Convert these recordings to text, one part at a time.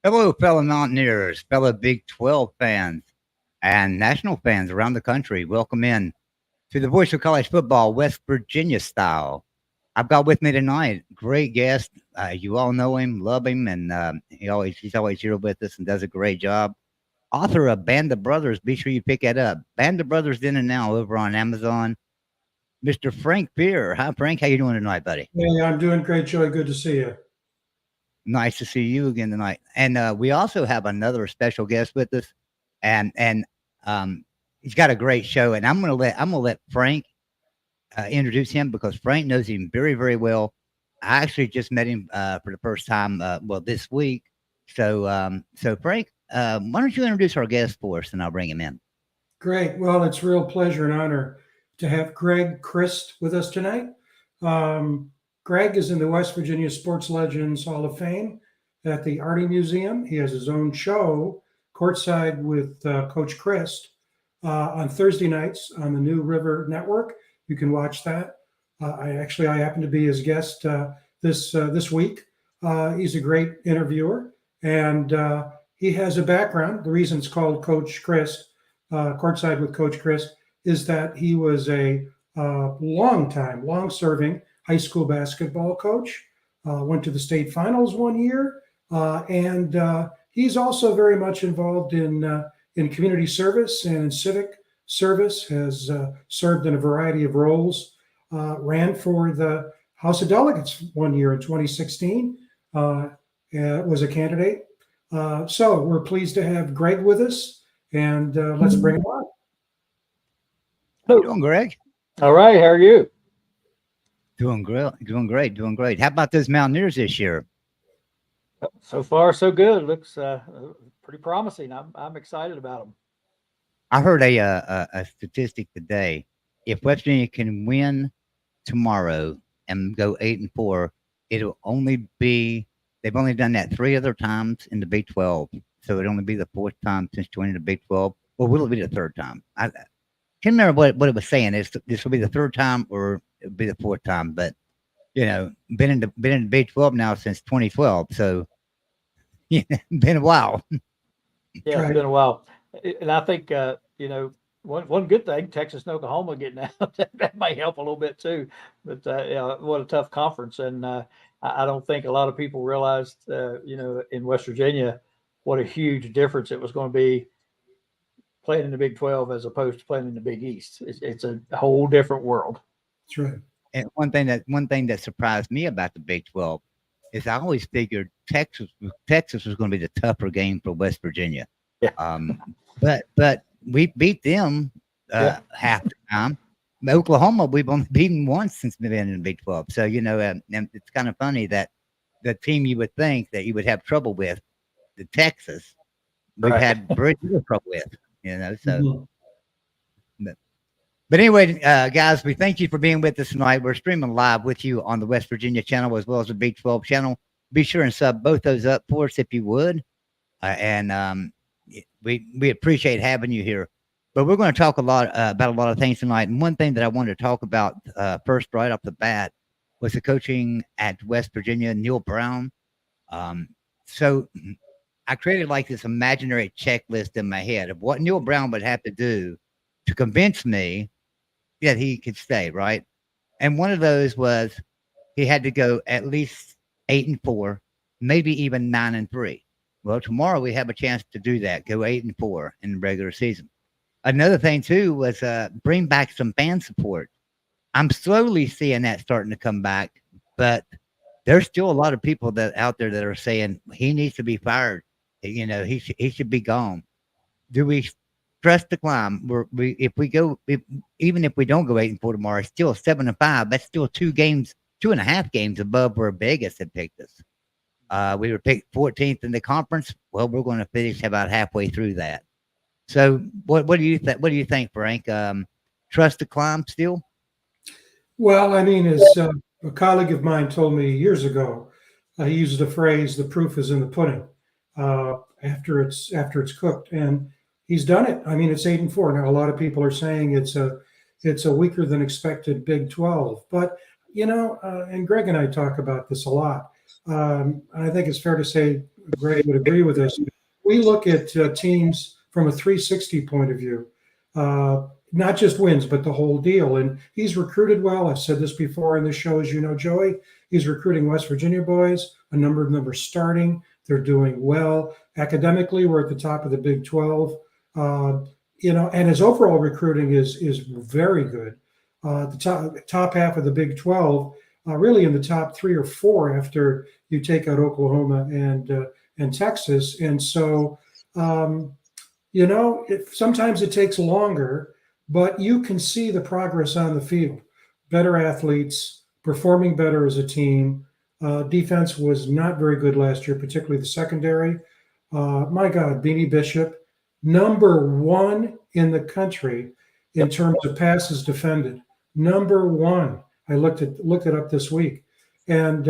Hello, fellow Mountaineers, fellow Big 12 fans, and national fans around the country. Welcome in to the Voice of College Football, West Virginia style. I've got with me tonight great guest. You all know him, love him, and he's always here with us and does a great job. Author of Band of Brothers. Be sure you pick that up. Band of Brothers in and now over on Amazon. Mr. Frank Beer. Hi, Frank. How you doing tonight, buddy? Hey, I'm doing great, Joey. Good to see you. Nice to see you again tonight. And we also have another special guest with us, and he's got a great show. And I'm gonna let Frank introduce him because Frank knows him very very well. I actually just met him for the first time this week. So Frank, why don't you introduce our guest for us, and I'll bring him in. Great. Well, it's a real pleasure and honor to have Greg Christ with us tonight. Um, Greg is in the West Virginia Sports Legends Hall of Fame at the Arty Museum. He has his own show, Courtside with Coach Christ, on Thursday nights on the New River Network. You can watch that. I happen to be his guest this week. He's a great interviewer, and he has a background. The reason it's called Coach Christ, Courtside with Coach Christ, is that he was a long-serving high school basketball coach. Went to the state finals one year, and he's also very much involved in community service and in civic service. Has served in a variety of roles. Ran for the House of Delegates one year in 2016. Was a candidate. So we're pleased to have Greg with us, and let's bring him on. How you doing, Greg? All right. How are you? Doing great. How about those Mountaineers this year? So far, so good. Looks pretty promising. I'm excited about them. I heard a statistic today. If West Virginia can win tomorrow and go 8-4, it'll only be they've only done that 3 other times in the Big 12, so it'll only be the 4th time since joining the Big 12. Or will it be the 3rd time? I can't remember what it was saying. This will be the 3rd time or it'll be the 4th time, but been in the Big 12 now since 2012, so been a while. Yeah, it's been a while, and I think one good thing, Texas and Oklahoma getting out, that might help a little bit too. But what a tough conference, and I don't think a lot of people realized, in West Virginia, what a huge difference it was going to be playing in the Big 12 as opposed to playing in the Big East. It's a whole different world. That's right. And one thing that surprised me about the Big 12 is I always figured Texas was going to be the tougher game for West Virginia. Yeah. But we beat them half the time. Oklahoma, we've only beaten once since we've been in the Big 12. So, and it's kind of funny that the team you would think that you would have trouble with, the Texas, we've had very little trouble with, so. Mm-hmm. But anyway, guys, we thank you for being with us tonight. We're streaming live with you on the West Virginia channel as well as the Big 12 channel. Be sure and sub both those up for us if you would. We appreciate having you here. But we're going to talk about a lot of things tonight. And one thing that I wanted to talk about first, right off the bat, was the coaching at West Virginia, Neal Brown. So I created like this imaginary checklist in my head of what Neal Brown would have to do to convince me that he could stay, right? And one of those was he had to go at least 8-4, maybe even 9-3. Well, tomorrow we have a chance to do that, go 8-4 in the regular season. Another thing too was bring back some fan support. I'm slowly seeing that starting to come back, but there's still a lot of people that out there that are saying he needs to be fired. He should be gone. Do we trust the climb? Even if we don't go 8-4 tomorrow, it's still 7-5. That's still 2.5 games above where Vegas had picked us. We were picked 14th in the conference. Well, we're going to finish about halfway through that. So, what do you think? What do you think, Frank? Trust the climb still? Well, I mean, as a colleague of mine told me years ago, he used the phrase "the proof is in the pudding." After it's cooked, and he's done it. I mean, it's 8-4 now. A lot of people are saying it's a weaker than expected Big 12, but and Greg and I talk about this a lot. I think it's fair to say Greg would agree with us. We look at teams from a 360 point of view, not just wins, but the whole deal. And he's recruited well. I've said this before in the show, as you know, Joey. He's recruiting West Virginia boys. A number of them are starting. They're doing well. Academically, we're at the top of the Big 12. And his overall recruiting is very good. The top half of the Big 12, really in the top 3 or 4 after you take out Oklahoma and Texas. And so, sometimes it takes longer, but you can see the progress on the field. Better athletes, performing better as a team. Defense was not very good last year, particularly the secondary. My God, Beanie Bishop, number 1 in the country in terms of passes defended. Number 1. I looked it up this week. And,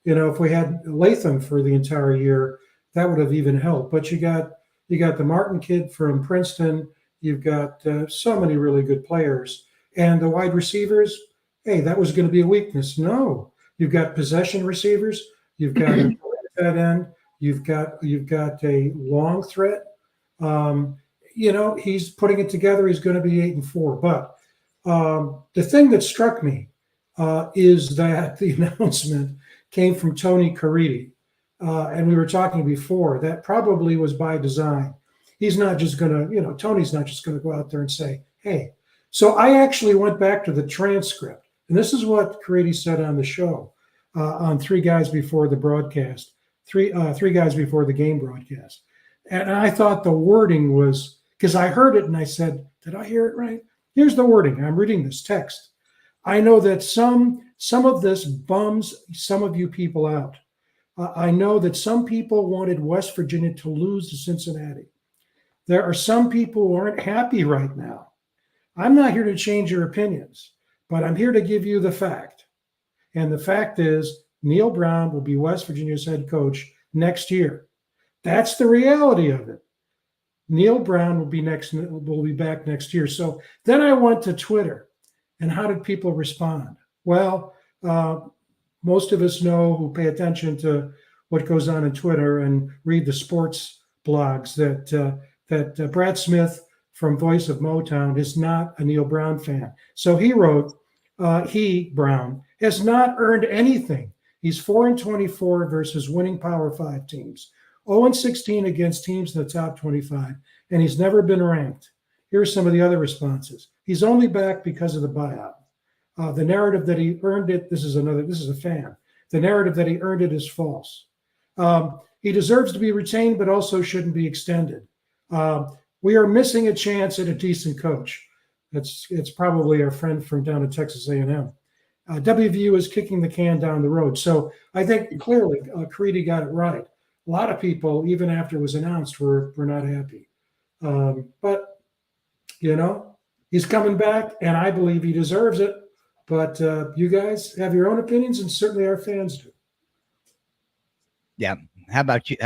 if we had Latham for the entire year, that would have even helped. But you got the Martin kid from Princeton. You've got so many really good players. And the wide receivers, hey, that was going to be a weakness. No. You've got possession receivers. You've got a tight end. You've got a long threat. He's putting it together. He's going to be 8-4. But the thing that struck me is that the announcement came from Tony Caridi. And we were talking before, that probably was by design. He's not just going to, Tony's not just going to go out there and say, hey. So I actually went back to the transcript. And this is what Caridi said on the show on 3 Guys Before the broadcast, three Guys Before the Game broadcast. And I thought the wording was, because I heard it and I said, did I hear it right? Here's the wording. I'm reading this text. I know that some of this bums some of you people out. I know that some people wanted West Virginia to lose to Cincinnati. There are some people who aren't happy right now. I'm not here to change your opinions, but I'm here to give you the fact. And the fact is, Neal Brown will be West Virginia's head coach next year. That's the reality of it. Neal Brown will be back next year. So then I went to Twitter, and how did people respond? Well, most of us know, who pay attention to what goes on in Twitter and read the sports blogs, that Brad Smith from Voice of Motown is not a Neal Brown fan. So he wrote, Brown, has not earned anything. He's 4-24 versus winning Power 5 teams, 0-16 against teams in the top 25, and he's never been ranked. Here are some of the other responses. He's only back because of the buyout. The narrative that he earned it, this is a fan. The narrative that he earned it is false. He deserves to be retained, but also shouldn't be extended. We are missing a chance at a decent coach. It's probably our friend from down at Texas A&M. WVU is kicking the can down the road. So I think clearly Caridi got it right. A lot of people, even after it was announced, were not happy. But, he's coming back, and I believe he deserves it. But you guys have your own opinions, and certainly our fans do. Yeah. How about you?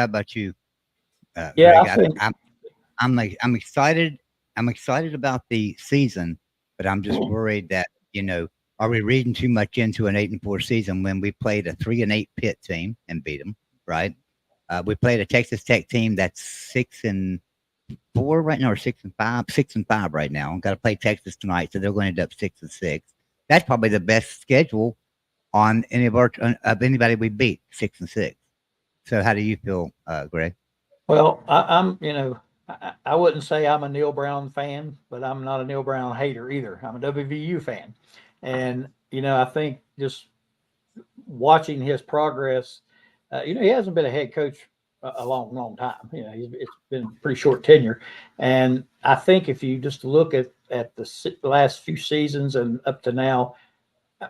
Yeah, Greg? I'm excited. I'm excited about the season, but I'm just worried that, are we reading too much into an 8-4 season when we played a 3-8 Pitt team and beat them, right? We played a Texas Tech team that's 6-4 right now, or 6-5, 6-5 right now. Got to play Texas tonight, so they're going to end up 6-6. That's probably the best schedule on any of anybody we beat, 6-6. So how do you feel, Greg? Well, I wouldn't say I'm a Neal Brown fan, but I'm not a Neal Brown hater either. I'm a WVU fan. And, I think just watching his progress, he hasn't been a head coach a long, long time. It's been a pretty short tenure. And I think if you just look at the last few seasons and up to now,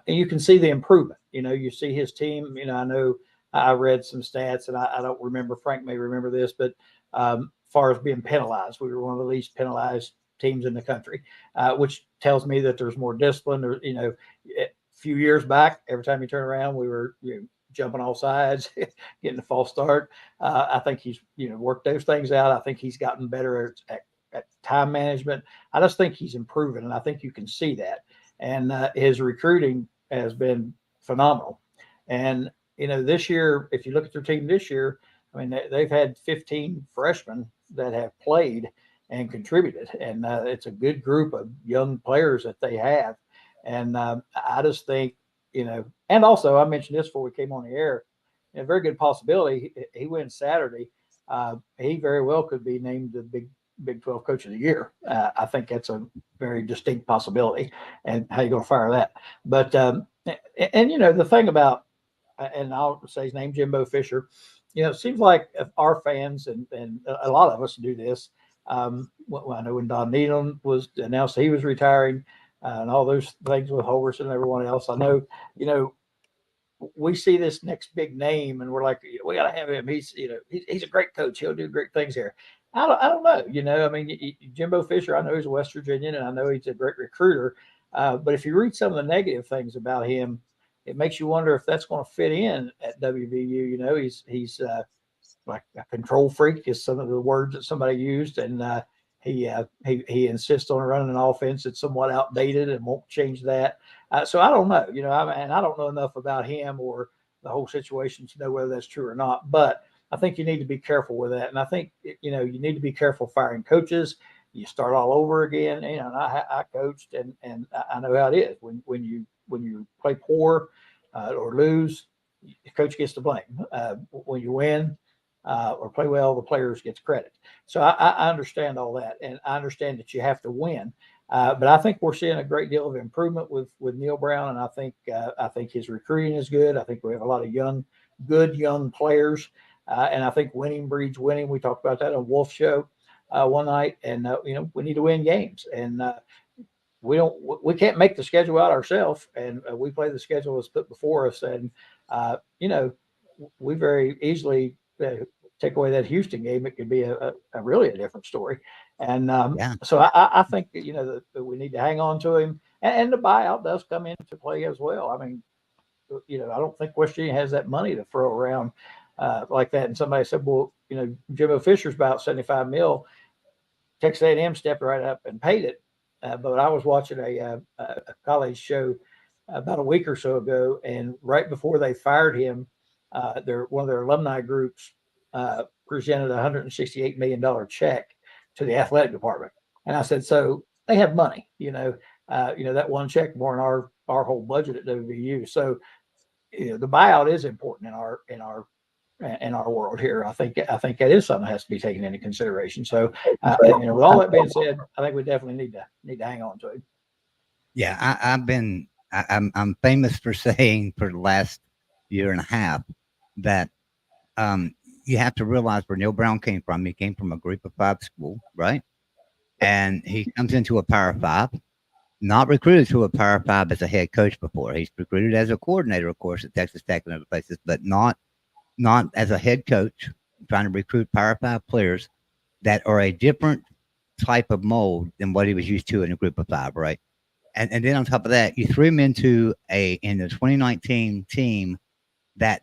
you can see the improvement. You see his team. I know I read some stats, and I don't remember, Frank may remember this, but as far as being penalized, we were one of the least penalized teams in the country, which tells me that there's more discipline. Or, a few years back, every time you turn around, we were jumping all sides, getting a false start. I think he's worked those things out. I think he's gotten better at time management. I just think he's improving, and I think you can see that. And his recruiting has been phenomenal. And this year, if you look at their team this year, I mean, they've had 15 freshmen that have played and contributed, and it's a good group of young players that they have. And I just think, and also I mentioned this before we came on the air, a very good possibility he wins Saturday. He very well could be named the Big 12 Coach of the Year. I think that's a very distinct possibility. And how you going to fire that? But and the thing about, and I'll say his name, Jimbo Fisher. It seems like our fans and a lot of us do this. I know when Don Neal was announced he was retiring, and all those things with Holgorsen and everyone else. I know, we see this next big name and we're like, we got to have him. He's a great coach. He'll do great things here. I don't know. I mean, Jimbo Fisher, I know he's a West Virginian and I know he's a great recruiter. But if you read some of the negative things about him, it makes you wonder if that's going to fit in at WVU. He's like a control freak is some of the words that somebody used. And he insists on running an offense that's somewhat outdated and won't change that. So I don't know, and I don't know enough about him or the whole situation to know whether that's true or not. But I think you need to be careful with that. And I think, you need to be careful firing coaches. You start all over again. And I coached and I know how it is when you play poor or lose, the coach gets the blame. When you win or play well, the players gets credit. So I understand all that, and I understand that you have to win. But I think we're seeing a great deal of improvement with Neal Brown, and I think his recruiting is good. I think we have a lot of good young players, and I think winning breeds winning. We talked about that on Wolf Show one night, and we need to win games, and we can't make the schedule out ourselves, and we play the schedule that's put before us, and we very easily take away that Houston game. It could be a really a different story, and so I think that we need to hang on to him, and the buyout does come into play as well. I mean, I don't think West Virginia has that money to throw around like that. And somebody said, well, Jimbo Fisher's about $75 million. Texas A&M stepped right up and paid it. But I was watching a college show about a week or so ago, and right before they fired him, one of their alumni groups presented a $168 million check to the athletic department. And I said, so they have money, that one check more than our whole budget at WVU. So, the buyout is important in our world here. I think that is something that has to be taken into consideration. So, with all that being said, I think we definitely need to hang on to it. Yeah, I'm famous for saying for the last year and a half that you have to realize where Neal Brown came from. He came from a group of 5 school, right? And he comes into a Power 5, not recruited to a Power 5 as a head coach before. He's recruited as a coordinator, of course, at Texas Tech and other places, but not as a head coach, trying to recruit Power 5 players that are a different type of mold than what he was used to in a group of 5, right? And then on top of that, you threw him into in the 2019 team that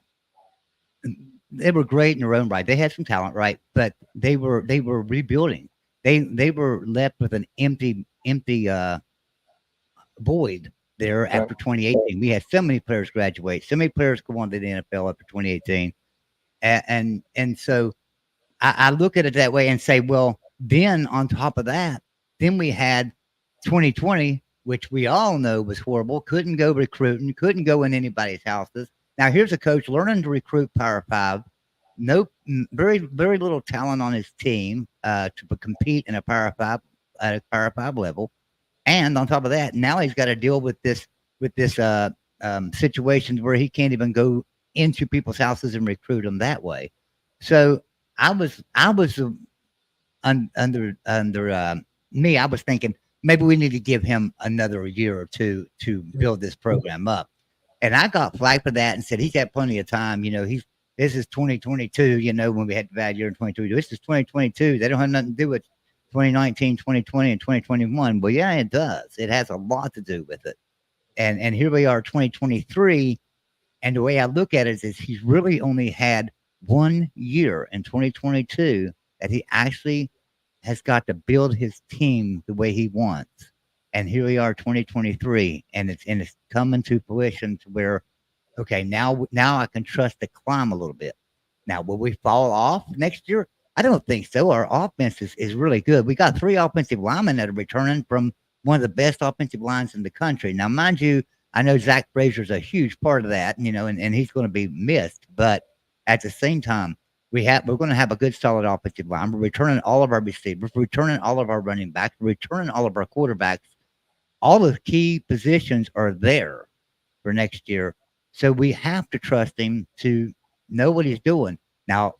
they were great in their own right. They had some talent, right? But they were rebuilding. They were left with an empty void there after 2018. We had so many players graduate, so many players go on to the NFL after 2018. And so I look at it that way and say, well, then on top of that, then we had 2020, which we all know was horrible. Couldn't go recruiting, couldn't go in anybody's houses. Now here's a coach learning to recruit Power 5. No, very, very little talent on his team to compete in a Power 5 at a Power 5 level. And on top of that, now he's got to deal with this situations where he can't even go into people's houses and recruit them that way. So I was under me. I was thinking maybe we need to give him another year or two to build this program up. And I got flack for that and said he's had plenty of time. This is 2022. When we had the bad year in 2022, this is 2022. They don't have nothing to do with 2019, 2020, and 2021. Well, yeah, it does. It has a lot to do with it. And here we are, 2023. And the way I look at it is he's really only had 1 year in 2022 that he actually has got to build his team the way he wants. And here we are, 2023, and it's coming to fruition to where Okay, now I can trust the climb a little bit. Now, will we fall off next year? I don't think so. Our offense is really good. We got 3 offensive linemen that are returning from one of the best offensive lines in the country. Now, mind you, I know Zach Frazier's a huge part of that, and he's going to be missed. But at the same time, we're going to have a good, solid offensive line. We're returning all of our receivers, we're returning all of our running backs, we're returning all of our quarterbacks. All the key positions are there for next year. So we have to trust him to know what he's doing. Now,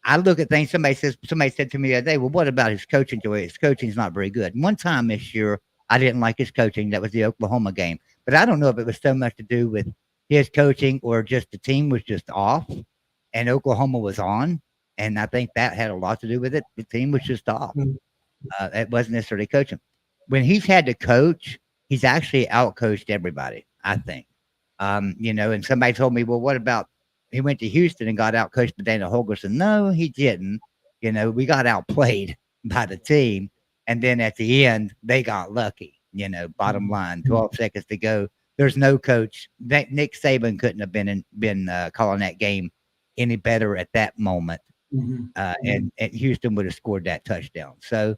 I look at things. Somebody said to me the other day, "Well, what about his coaching? His coaching's not very good." One time this year, I didn't like his coaching. That was the Oklahoma game, but I don't know if it was so much to do with his coaching or just the team was just off, and Oklahoma was on, and I think that had a lot to do with it. The team was just off. It wasn't necessarily coaching. When he's had to coach, he's actually outcoached everybody, I think. And somebody told me, well, what about he went to Houston and got outcoached by Dana Holgorsen? No, he didn't. We got outplayed by the team. And then at the end, they got lucky. Bottom line, 12 seconds to go. There's no coach. Nick Saban couldn't have been calling that game any better at that moment. And Houston would have scored that touchdown. So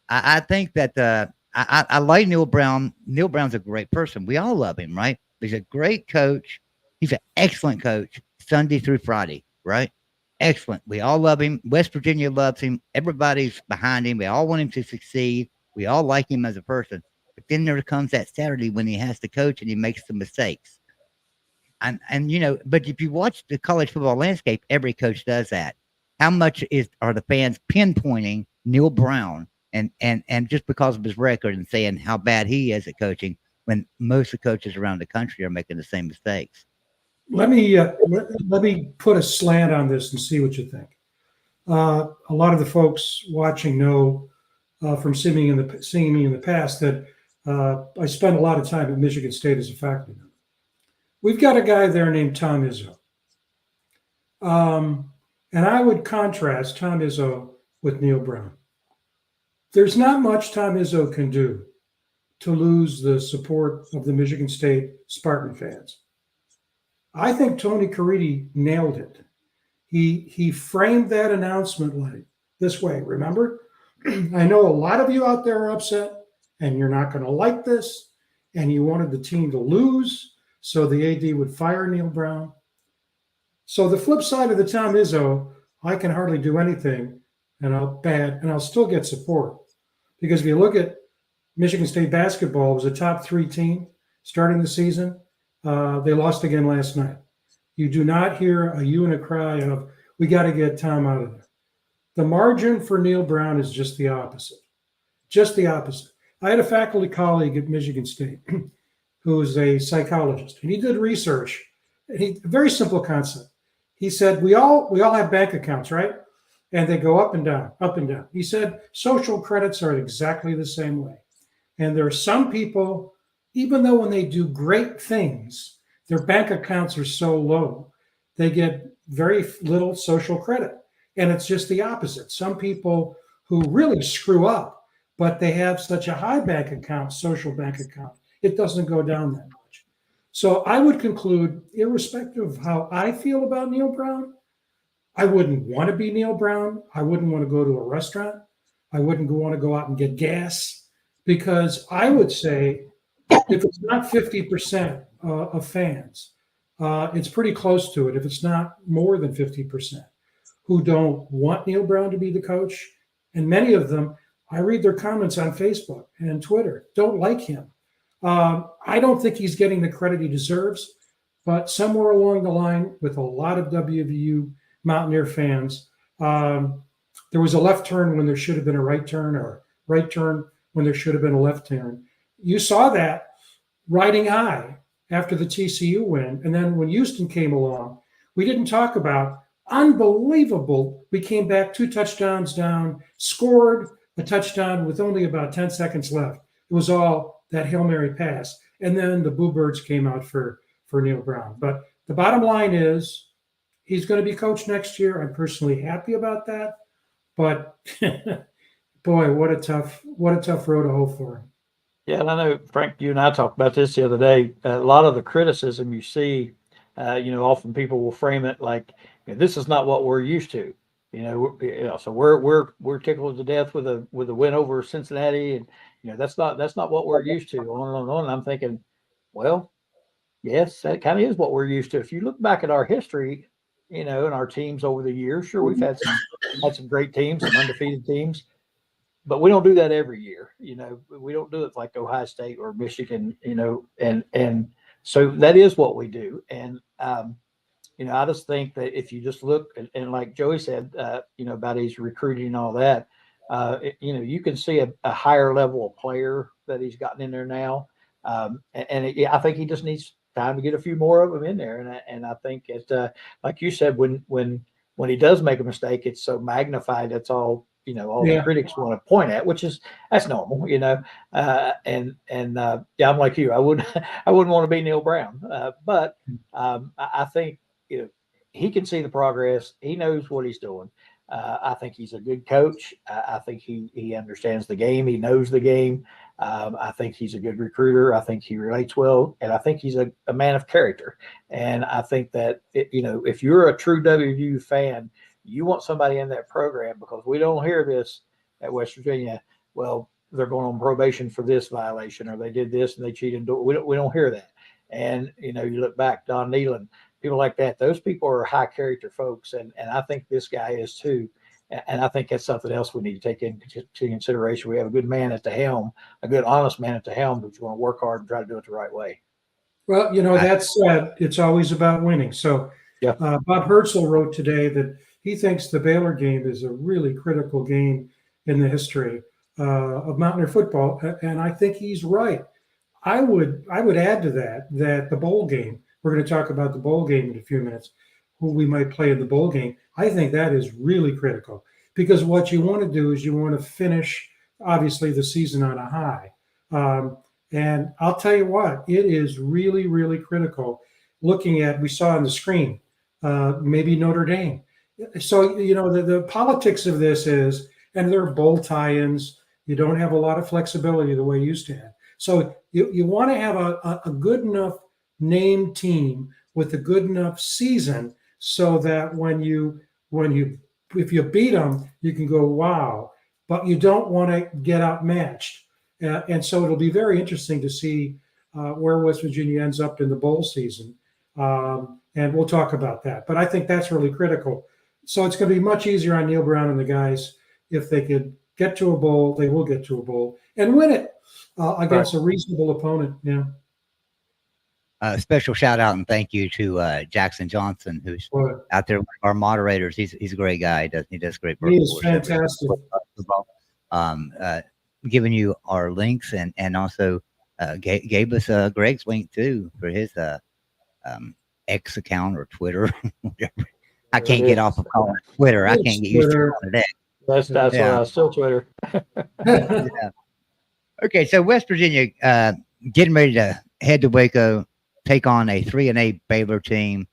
I think that I like Neal Brown. Neal Brown's a great person. We all love him, right? He's a great coach. He's an excellent coach, Sunday through Friday, right? Excellent. We all love him. West Virginia loves him. Everybody's behind him. We all want him to succeed. We all like him as a person. But then there comes that Saturday when he has to coach and he makes some mistakes. And but if you watch the college football landscape, every coach does that. How much are the fans pinpointing Neal Brown and just because of his record and saying how bad he is at coaching when most of the coaches around the country are making the same mistakes? Let me put a slant on this and see what you think. A lot of the folks watching know from seeing me in the past that I spent a lot of time at Michigan State as a faculty member. We've got a guy there named Tom Izzo. And I would contrast Tom Izzo with Neal Brown. There's not much Tom Izzo can do to lose the support of the Michigan State Spartan fans. I think Tony Caridi nailed it. He framed that announcement like this way. Remember, I know a lot of you out there are upset and you're not going to like this, and you wanted the team to lose so the AD would fire Neal Brown. So the flip side of the Tom Izzo, I can hardly do anything and I'll still get support. Because if you look at Michigan State basketball, it was a top 3 team starting the season. They lost again last night. You do not hear a hue and a cry of, we got to get Tom out of there. The margin for Neal Brown is just the opposite. Just the opposite. I had a faculty colleague at Michigan State who is a psychologist, and he did research. A very simple concept. He said, we all have bank accounts, right? And they go up and down, up and down. He said, social credits are exactly the same way. And there are some people, even though when they do great things, their bank accounts are so low, they get very little social credit. And it's just the opposite. Some people who really screw up, but they have such a high bank account, social bank account, it doesn't go down that much. So I would conclude, irrespective of how I feel about Neal Brown, I wouldn't want to be Neal Brown. I wouldn't want to go to a restaurant. I wouldn't want to go out and get gas, because I would say if it's not 50% of fans, it's pretty close to it. If it's not more than 50% who don't want Neal Brown to be the coach, and many of them, I read their comments on Facebook and Twitter, don't like him. I don't think he's getting the credit he deserves, but somewhere along the line with a lot of WVU Mountaineer fans, there was a left turn when there should have been a right turn, or right turn when there should have been a left turn. You saw that riding high after the TCU win. And then when Houston came along, we didn't talk about unbelievable. We came back 2 touchdowns down, scored a touchdown with only about 10 seconds left. It was all that Hail Mary pass. And then the Boo Birds came out for Neal Brown. But the bottom line is he's going to be coach next year. I'm personally happy about that. But boy, what a tough road to hoe for him. Yeah, and I know, Frank, you and I talked about this the other day. A lot of the criticism you see, often people will frame it like, this is not what we're used to. So we're tickled to death with a win over Cincinnati, and that's not what we're used to. On and on and on. And I'm thinking, well, yes, that kind of is what we're used to. If you look back at our history, and our teams over the years, sure, we've had some great teams, some undefeated teams, but we don't do that every year. We don't do it like Ohio State or Michigan. And so that is what we do. And I just think that if you just look and like Joey said, about his recruiting and all that, you can see a higher level of player that he's gotten in there now. I think he just needs time to get a few more of them in there. And I think it, like you said, when he does make a mistake, it's so magnified. That's all the Yeah. critics want to point at, that's normal. Yeah, I'm like you. I wouldn't I wouldn't want to be Neal Brown, but I think he can see the progress. He knows what he's doing. I think he's a good coach. I think he understands the game. He knows the game. I think he's a good recruiter. I think he relates well, and I think he's a man of character. And I think that if you're a true WVU fan, you want somebody in that program, because we don't hear this at West Virginia. Well, they're going on probation for this violation, or they did this and they cheated. We don't hear that. And you look back, Don Neal and people like that. Those people are high character folks, and I think this guy is too. And I think that's something else we need to take into consideration. We have a good man at the helm, a good, honest man at the helm who's going to work hard and try to do it the right way. Well, that said, it's always about winning. So Yeah. Bob Herzl wrote today that he thinks the Baylor game is a really critical game in the history of Mountaineer football, and I think he's right. I would add to that the bowl game. We're going to talk about the bowl game in a few minutes. Who we might play in the bowl game. I think that is really critical, because what you want to do is you want to finish, obviously, the season on a high. And I'll tell you what, it is really, really critical. Looking at, we saw on the screen, maybe Notre Dame. So, the politics of this is, and there are bowl tie-ins. You don't have a lot of flexibility the way you used to have. So you want to have a good enough named team with a good enough season, so that if you beat them, you can go, wow, but you don't want to get outmatched. And so it'll be very interesting to see where West Virginia ends up in the bowl season. And we'll talk about that. But I think that's really critical. So it's going to be much easier on Neal Brown and the guys if they could get to a bowl. They will get to a bowl and win it against a reasonable opponent. Yeah. Special shout out and thank you to Jackson Johnson, who's out there, our moderators. He's a great guy. He does great work. He is fantastic. Giving you our links and also gave us Greg's link too for his X account or Twitter. I can't get off of calling it Twitter. I can't get used to calling it X. That's yeah. Still Twitter. Yeah. Okay, so West Virginia getting ready to head to Waco, take on a 3-8 Baylor team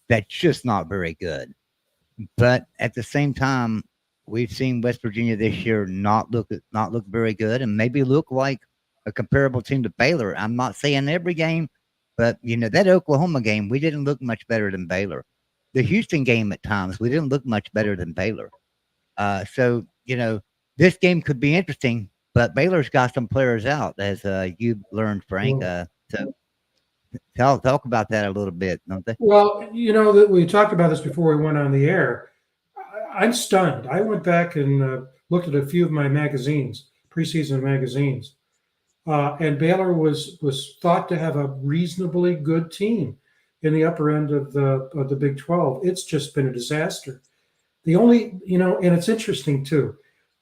that's just not very good. But at the same time, we've seen West Virginia this year not look very good, and maybe look like a comparable team to Baylor. I'm not saying every game, but that Oklahoma game, we didn't look much better than Baylor. The Houston game at times, we didn't look much better than Baylor. So this game could be interesting, but Baylor's got some players out, as you learned, Frank. So talk about that a little bit, don't they? Well, that we talked about this before we went on the air. I'm stunned. I went back and looked at a few of my magazines, preseason magazines, and Baylor was thought to have a reasonably good team in the upper end of the Big 12. It's just been a disaster. The only, and it's interesting too.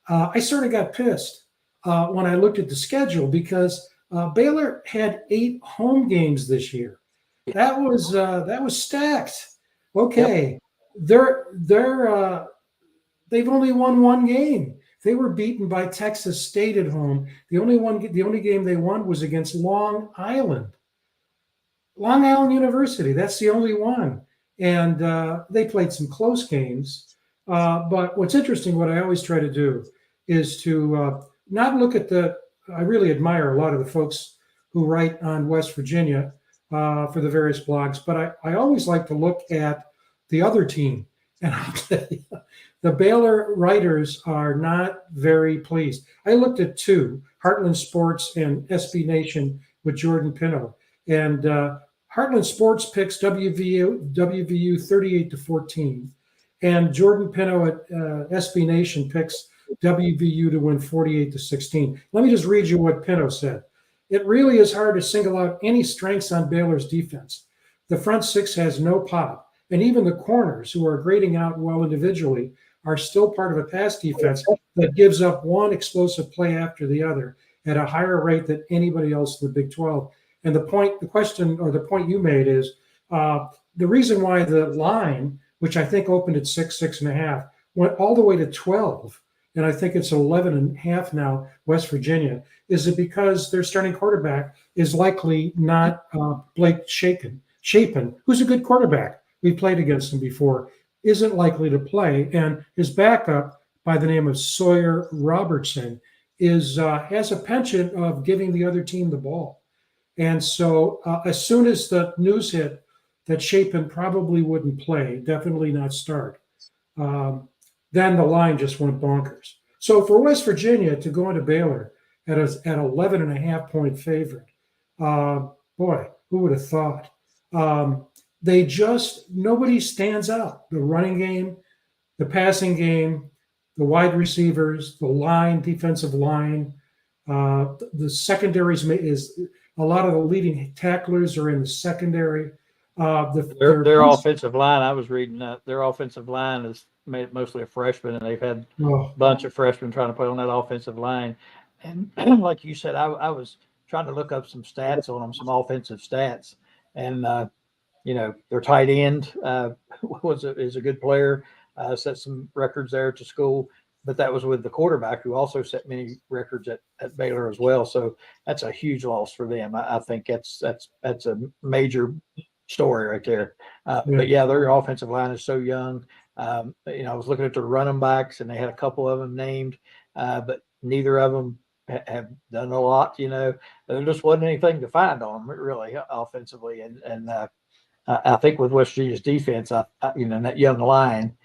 I sort of got pissed when I looked at the schedule, because Baylor had 8 home games this year. That was stacked. Okay, yep. They've only won 1 game. They were beaten by Texas State at home. The only game they won was against Long Island University. That's the only one. And they played some close games. But what's interesting, what I always try to do, is to not look at the I really admire a lot of the folks who write on West Virginia for the various blogs, but I always like to look at the other team. And I'll tell you, the Baylor writers are not very pleased. I looked at two, Heartland Sports and SB Nation with Jordan Pinto. And Heartland Sports picks WVU 38-14. And Jordan Pinto at SB Nation picks WVU to win 48-16. Let me just read you what Pinto said. It really is hard to single out any strengths on Baylor's defense. The front six has no pop, and even the corners, who are grading out well individually, are still part of a pass defense that gives up one explosive play after the other at a higher rate than anybody else in the Big 12. And the point you made is the reason why the line, which I think opened at 6.5, went all the way to 12, and I think it's 11.5 now, West Virginia, is it because their starting quarterback is likely not Blake Shapen, who's a good quarterback. We played against him before, isn't likely to play. And his backup, by the name of Sawyer Robertson, has a penchant of giving the other team the ball. And so as soon as the news hit that Shapen probably wouldn't play, definitely not start, then the line just went bonkers. So for West Virginia to go into Baylor at 11.5 point favorite, boy, who would have thought? Nobody stands out. The running game, the passing game, the wide receivers, the line, defensive line, the secondaries is a lot of the leading tacklers are in the secondary. Their offensive line, I was reading that their offensive line is made mostly a freshman, and they've had a bunch of freshmen trying to play on that offensive line. And like you said, I was trying to look up some stats on them, some offensive stats, and their tight end is a good player, set some records there to school, but that was with the quarterback who also set many records at Baylor as well. So that's a huge loss for them. I think that's a major story right there. But yeah, their offensive line is so young. I was looking at the running backs, and they had a couple of them named, but neither of them have done a lot. There just wasn't anything to find on them really offensively, and I think with West Virginia's defense, that young line.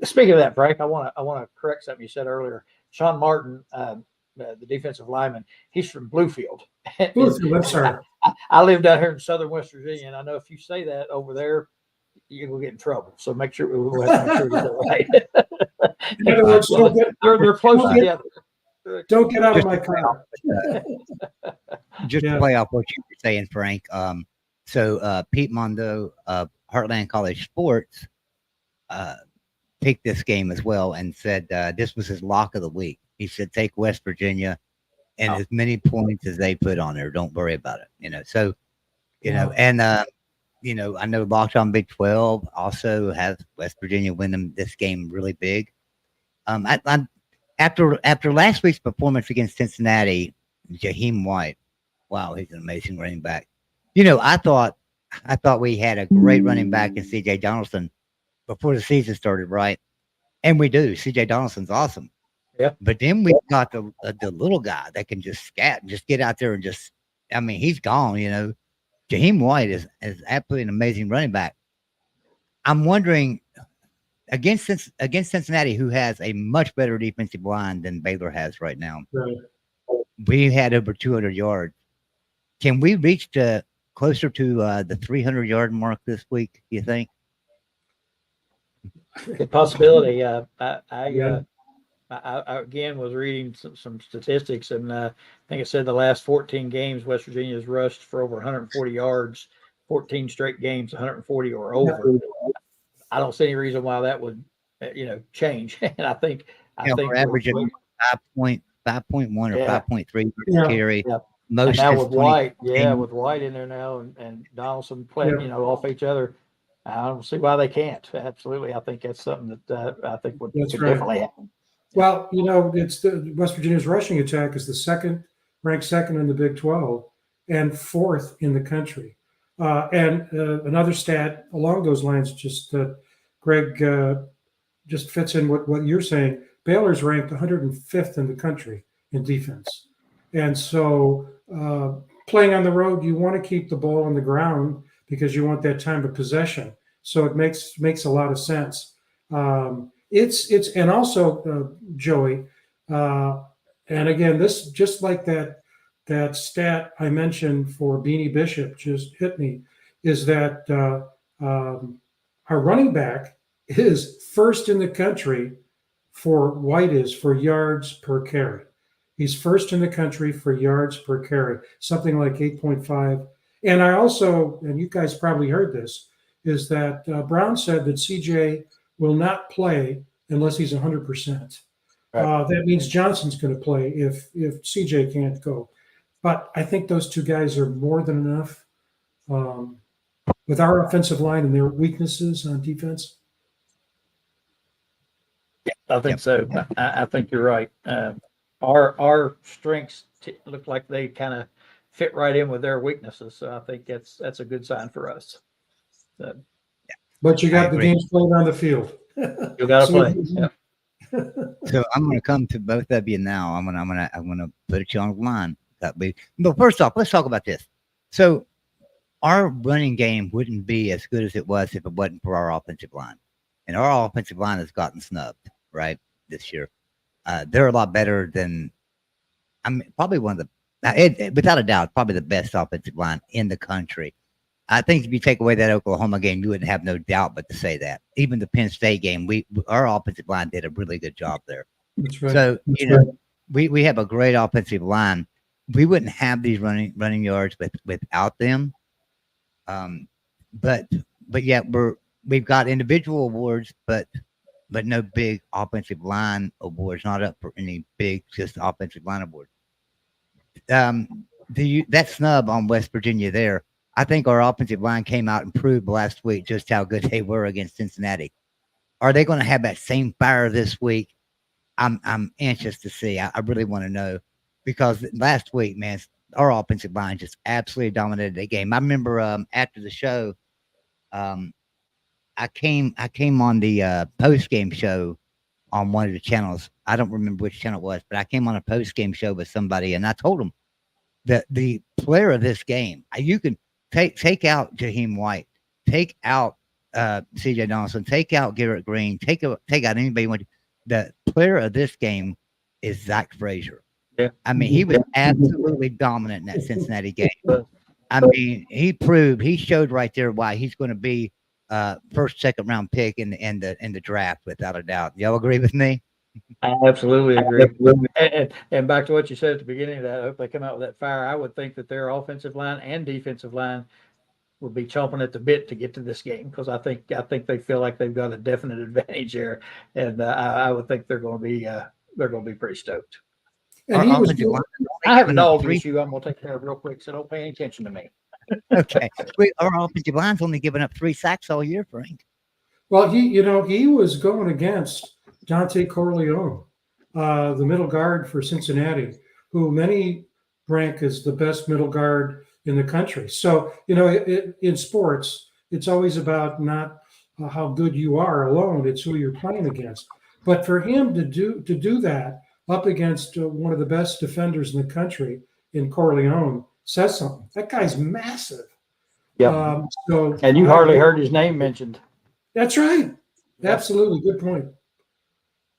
Speaking of that, Frank, I want to correct something you said earlier. Sean Martin, the defensive lineman, he's from Bluefield. Bluefield, sorry. I live down here in southern West Virginia, and I know if you say that over there, you will get in trouble. So make sure we'll have to make sure we get it right. In other words, they're close together. Don't get out of my car. Just to play off what you were saying, Frank. So Pete Mondo of Heartland College Sports picked this game as well and said this was his lock of the week. He said, take West Virginia and as many points as they put on there. Don't worry about it. So, and, I know Locked On Big 12 also has West Virginia winning this game really big. After last week's performance against Cincinnati, Jaheim White, wow, he's an amazing running back. I thought we had a great running back in C.J. Donaldson before the season started, right? And we do. C.J. Donaldson's awesome. Yeah. But then we got the little guy that can just scat and just get out there and he's gone, Jaheim White is absolutely an amazing running back. I'm wondering, against Cincinnati, who has a much better defensive line than Baylor has right now, Right. We had over 200 yards. Can we reach closer to the 300-yard mark this week, do you think? Good possibility. I again was reading some statistics, and I think it said the last 14 games, West Virginia has rushed for over 140 yards, 14 straight games, 140 or over. I don't see any reason why that would, change. And I think we're averaging 5.1 or 5.3 carry. Yeah. Most and now with White, with White in there now, and Donaldson playing, off each other. I don't see why they can't. Absolutely, I think that's something that I think would definitely happen. Well, it's the West Virginia's rushing attack is ranked second in the Big 12 and fourth in the country. And another stat along those lines, just Greg, just fits in what you're saying. Baylor's ranked 105th in the country in defense. And so playing on the road, you want to keep the ball on the ground because you want that time of possession. So it makes a lot of sense. It's and also Joey, and again, this just like that stat I mentioned for Beanie Bishop just hit me, is that our running back is first in the country for for yards per carry. He's first in the country for yards per carry, something like 8.5. And I also, and you guys probably heard this, is that Brown said that CJ will not play unless he's 100%. Right. That means Johnson's going to play if CJ can't go. But I think those two guys are more than enough with our offensive line and their weaknesses on defense. I think so. I think you're right. Our strengths look like they kind of fit right in with their weaknesses. So I think that's a good sign for us. So, but you got the games played on the field. You got to play. Yeah. So I'm going to come to both of you now. I'm gonna put you on the line. But first off, let's talk about this. So our running game wouldn't be as good as it was if it wasn't for our offensive line, and our offensive line has gotten snubbed right this year. They're a lot better than, I mean, probably one of the, without a doubt, probably the best offensive line in the country. I think if you take away that Oklahoma game, you wouldn't have no doubt but to say that. Even the Penn State game, our offensive line did a really good job there. That's right. So, we have a great offensive line. We wouldn't have these running yards without them. But yeah, we've got individual awards, but no big offensive line awards, not up for any big just offensive line awards. That snub on West Virginia there, I think our offensive line came out and proved last week just how good they were against Cincinnati. Are they going to have that same fire this week? I'm anxious to see. I really want to know, because last week, man, our offensive line just absolutely dominated the game. I remember after the show, I came on the post game show on one of the channels. I don't remember which channel it was, but I came on a post game show with somebody, and I told them that the player of this game, you can take out Jaheim White, take out CJ Donaldson, take out Garrett Green, take out anybody. The player of this game is Zach Frazier. Yeah. I mean, he was absolutely dominant in that Cincinnati game. I mean, he showed right there why he's going to be first, second round pick in the draft without a doubt. Y'all agree with me? I absolutely agree. And back to what you said at the beginning of that, I hope they come out with that fire. I would think that their offensive line and defensive line would be chomping at the bit to get to this game, because I think they feel like they've got a definite advantage here, and I would think they're going to be pretty stoked. And I have a dog issue I'm going to take care of real quick, so don't pay any attention to me. Okay. Our offensive line's only given up 3 sacks all year, Frank. Well, he was going against Dante Corleone, the middle guard for Cincinnati, who many rank as the best middle guard in the country. So, in sports, it's always about not how good you are alone; it's who you're playing against. But for him to do that up against one of the best defenders in the country in Corleone says something. That guy's massive. Yeah. And you hardly heard his name mentioned. That's right. Absolutely. Good point.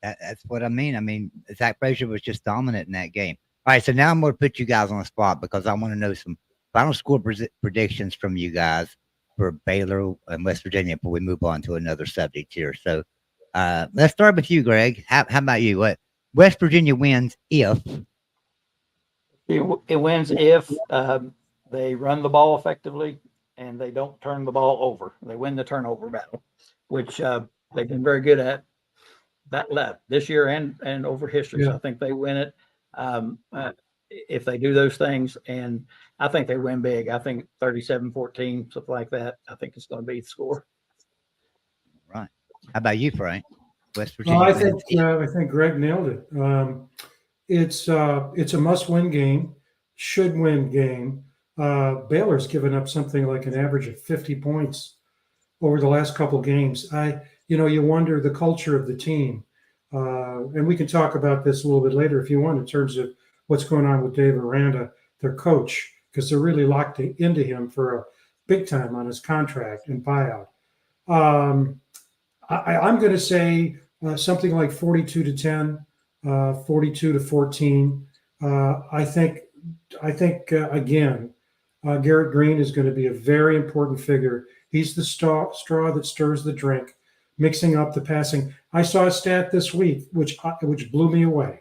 That's what I mean. I mean, Zach Frazier was just dominant in that game. All right, so now I'm going to put you guys on the spot, because I want to know some final score predictions from you guys for Baylor and West Virginia before we move on to another subject here. So let's start with you, Greg. How about you? What West Virginia wins if? It wins if they run the ball effectively and they don't turn the ball over. They win the turnover battle, which they've been very good at that this year and over history. Yeah. So I think they win it if they do those things, and I think they win big. I think 37-14, something like that. I think it's going to be the score. Right. How about you, Frank? West Virginia. Well, I think Greg nailed it. It's a must-win game, should-win game. Baylor's given up something like an average of 50 points over the last couple games. You wonder the culture of the team, and we can talk about this a little bit later if you want, in terms of what's going on with Dave Aranda, their coach, because they're really locked into him for a big time on his contract and buyout. I'm going to say something like 42-10, 42-14. I think again, Garrett Green is going to be a very important figure. He's the straw that stirs the drink, mixing up the passing. I saw a stat this week, which blew me away,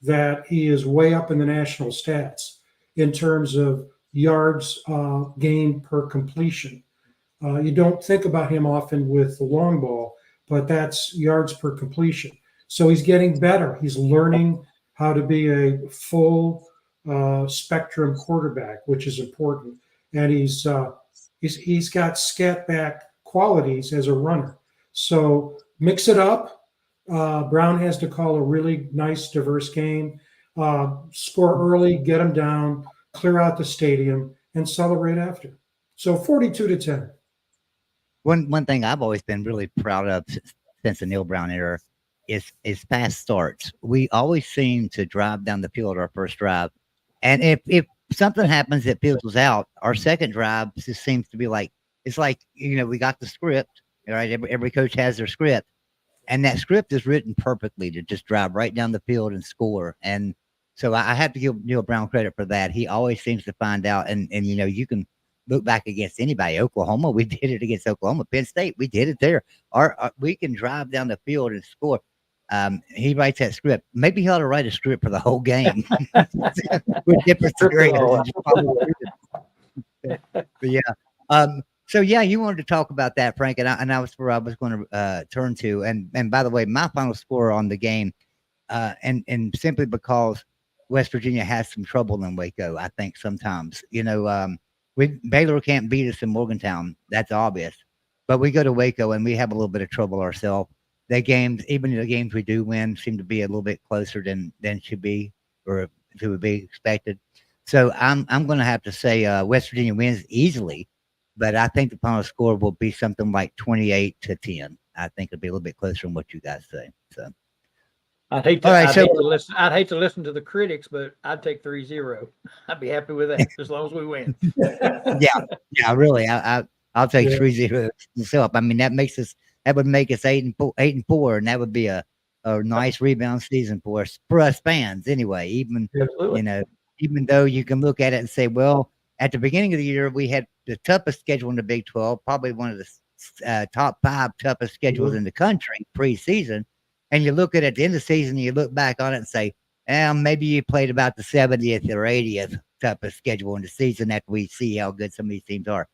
that he is way up in the national stats in terms of yards gained per completion. You don't think about him often with the long ball, but that's yards per completion. So he's getting better. He's learning how to be a full spectrum quarterback, which is important. And he's got scat back qualities as a runner. So mix it up. Brown has to call a really nice, diverse game. Score early, get them down, clear out the stadium, and celebrate after. So 42-10. One thing I've always been really proud of since the Neal Brown era is fast starts. We always seem to drive down the field our first drive, and if something happens that fizzles out, our second drive just seems to be like, it's like, we got the script, right? Every coach has their script, and that script is written perfectly to just drive right down the field and score. And so I have to give Neal Brown credit for that. He always seems to find out, and you can look back against anybody. Oklahoma, we did it against Oklahoma. Penn State, we did it there. We can drive down the field and score. He writes that script. Maybe he ought to write a script for the whole game with different scenarios. But yeah. So yeah, you wanted to talk about that, Frank, and I was where I was going to turn to. And by the way, my final score on the game, and simply because West Virginia has some trouble in Waco, I think sometimes, Baylor can't beat us in Morgantown. That's obvious. But we go to Waco and we have a little bit of trouble ourselves. The games, even the games we do win, seem to be a little bit closer than should be or would be expected. So I'm going to have to say West Virginia wins easily, but I think the final score will be something like 28-10. I think it'll be a little bit closer than what you guys say. So I'd hate to listen to the critics, but I'd take 3-0. I'd be happy with that as long as we win. Yeah, really. I'll take 3-0 myself. I mean, that would make us 8-4, and that would be a nice rebound season for us fans anyway. Even though you can look at it and say, well, at the beginning of the year we had the toughest schedule in the Big 12, probably one of the top 5 toughest schedules in the country preseason. And you look at it at the end of the season, and you look back on it and say, maybe you played about the 70th or 80th toughest schedule in the season after we see how good some of these teams are.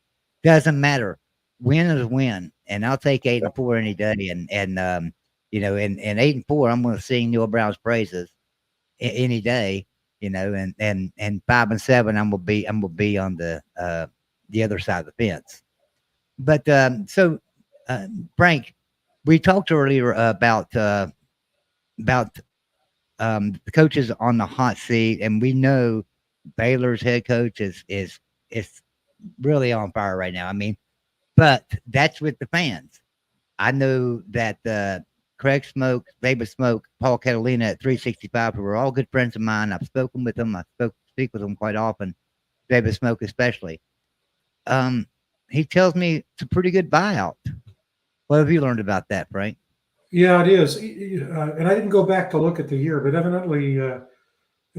Doesn't matter. Win is win. And I'll take 8-4 any day. And 8-4, I'm going to sing Neal Brown's praises any day, and 5-7, I'm going to be on the other side of the fence. But Frank, we talked earlier about the coaches on the hot seat, and we know Baylor's head coach is really on fire right now. I mean, but that's with the fans. I know that Craig Smoke, David Smoke, Paul Catalina at 365, who are all good friends of mine. I've spoken with them. Speak with them quite often. David Smoke especially. He tells me it's a pretty good buyout. What have you learned about that, Frank? Yeah, it is. And I didn't go back to look at the year, but evidently, and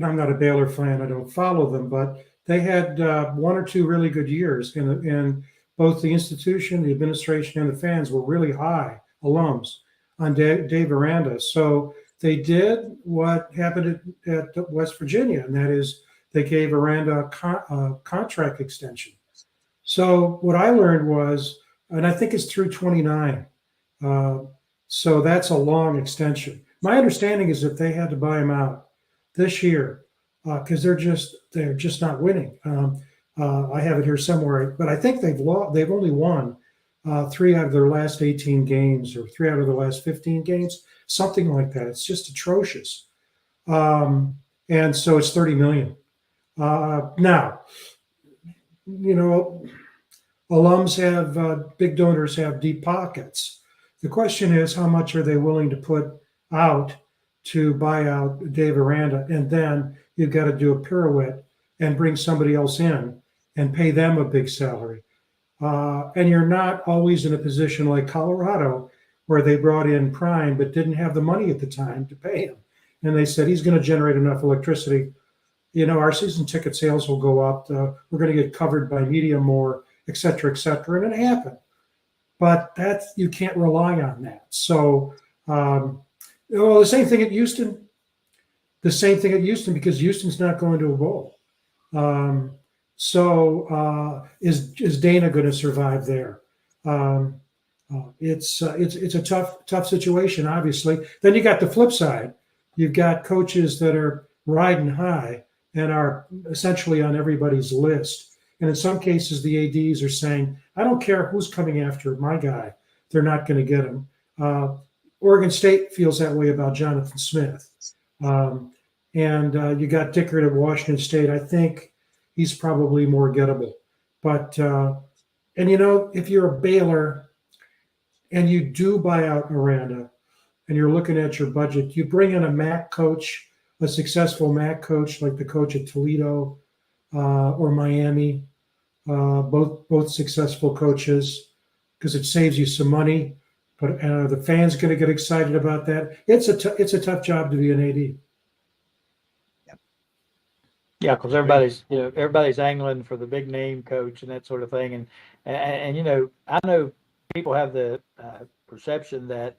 I'm not a Baylor fan, I don't follow them, but they had 1 or 2 really good years. And both the institution, the administration, and the fans were really high alums on Dave Aranda. So they did what happened at West Virginia, and that is they gave Aranda a contract extension. So what I learned was, and I think it's through 29. So that's a long extension. My understanding is that they had to buy him out this year because they're just not winning. I have it here somewhere, but I think they've only won 3 out of their last 18 games or 3 out of the last 15 games, something like that. It's just atrocious. And so it's $30 million. Now, alums have big donors have deep pockets. The question is, how much are they willing to put out to buy out Dave Aranda and then you've got to do a pirouette and bring somebody else in and pay them a big salary. And you're not always in a position like Colorado, where they brought in Prime but didn't have the money at the time to pay him. And they said, he's going to generate enough electricity. Our season ticket sales will go up. We're going to get covered by media more, et cetera, et cetera. And it happened. But you can't rely on that. So, the same thing at Houston. The same thing at Houston, because Houston's not going to a bowl. Is Dana going to survive there? It's a tough situation, obviously. Then you got the flip side. You've got coaches that are riding high and are essentially on everybody's list. And in some cases, the ADs are saying, I don't care who's coming after my guy. They're not going to get him. Oregon State feels that way about Jonathan Smith. And you got Dickert at Washington State. I think he's probably more gettable. But, if you're a Baylor and you do buy out Miranda and you're looking at your budget, you bring in a MAC coach, a successful MAC coach like the coach at Toledo or Miami, both successful coaches, because it saves you some money. But the fans going to get excited about that. It's a tough job to be an AD. Yeah, because everybody's angling for the big name coach and that sort of thing, and I know people have the perception that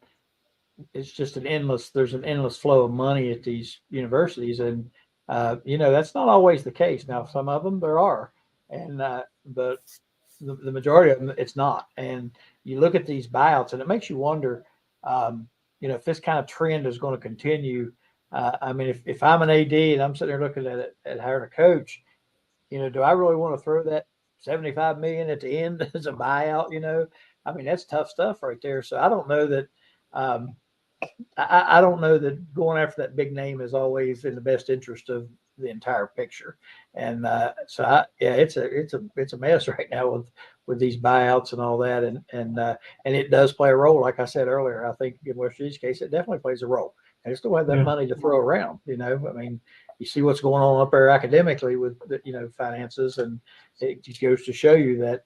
it's just there's an endless flow of money at these universities, and that's not always the case. Now, some of them there are, and but the majority of them it's not. And you look at these buyouts, and it makes you wonder, if this kind of trend is going to continue. If I'm an AD and I'm sitting there looking at hiring a coach, do I really want to throw that $75 million at the end as a buyout? That's tough stuff right there. So I don't know that. I don't know that going after that big name is always in the best interest of the entire picture. And it's a mess right now with these buyouts and all that. And it does play a role. Like I said earlier, I think in West Virginia's case, it definitely plays a role. They just don't have that money to throw around. You see what's going on up there academically with the, finances, and it just goes to show you that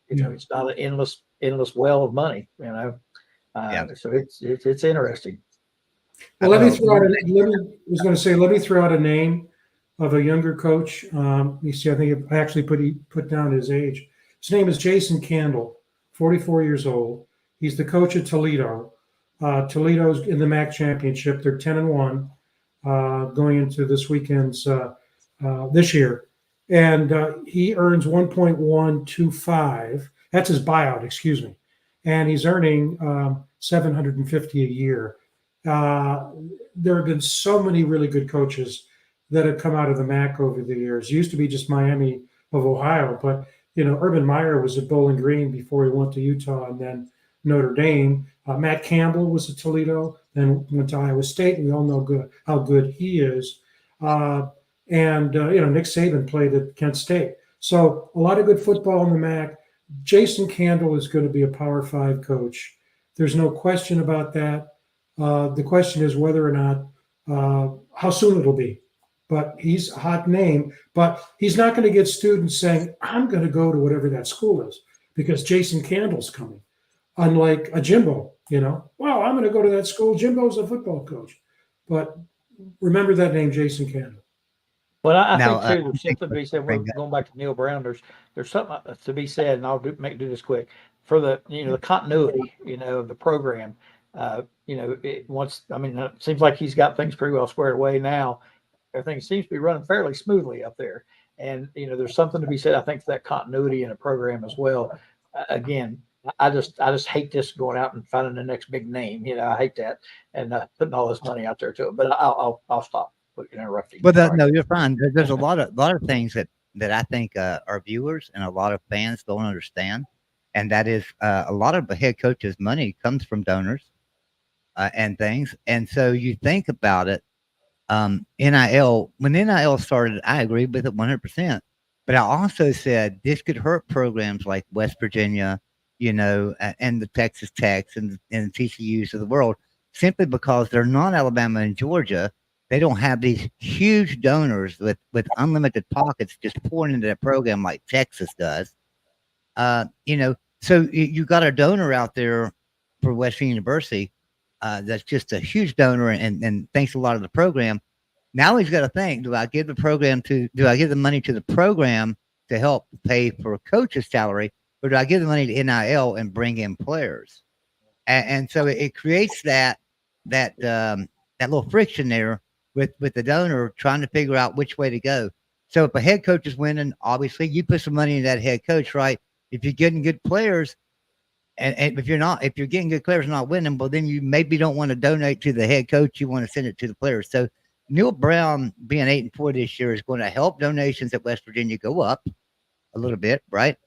it's not an endless well of money. So it's interesting. Well, let me throw out a name of a younger coach. You see, I think I actually put down his age. His name is Jason Candle, 44 years old. He's the coach at Toledo. Toledo's in the MAC championship. They're 10-1 going into this weekend's this year. And he earns 1.125. That's his buyout, excuse me. And he's earning $750 a year. There have been so many really good coaches that have come out of the MAC over the years. It used to be just Miami of Ohio, but Urban Meyer was at Bowling Green before he went to Utah and then Notre Dame. Matt Campbell was at Toledo, then went to Iowa State, and we all know how good he is. Nick Saban played at Kent State. So a lot of good football in the MAC. Jason Candle is going to be a Power 5 coach. There's no question about that. The question is whether or not, how soon it'll be. But he's a hot name. But he's not going to get students saying, I'm going to go to whatever that school is because Jason Candle's coming. Unlike a Jimbo, well, I'm going to go to that school. Jimbo's a football coach. But remember that name, Jason Candle. Well, I think, too, there's something to be said. We're going back to Neal Brown. There's something to be said, and I'll do this quick, for the, the continuity, of the program. It seems like he's got things pretty well squared away now. Everything seems to be running fairly smoothly up there. And, there's something to be said, I think, for that continuity in a program as well. Again, I just hate this going out and finding the next big name. I hate that and putting all this money out there to it. But I'll stop interrupting. Well, no, you're fine. There's a lot of things that I think our viewers and a lot of fans don't understand, and that is a lot of the head coaches' money comes from donors and things. And so you think about it, NIL. When NIL started, I agree with it 100%. But I also said this could hurt programs like West Virginia, and the Texas Techs and TCUs of the world, simply because they're not Alabama and Georgia. they don't have these huge donors with unlimited pockets just pouring into that program like Texas does. So you got a donor out there for Western University that's just a huge donor and thanks a lot of the program. Now he's got to think: do I give the money to the program to help pay for a coach's salary, or do I give the money to NIL and bring in players? And so it creates that little friction there with the donor trying to figure out which way to go. So if a head coach is winning, obviously you put some money in that head coach, right? If you're getting good players, and if you're getting good players not winning, well, then you maybe don't want to donate to the head coach. You want to send it to the players. So Neal Brown being 8-4 this year is going to help donations at West Virginia go up a little bit, right?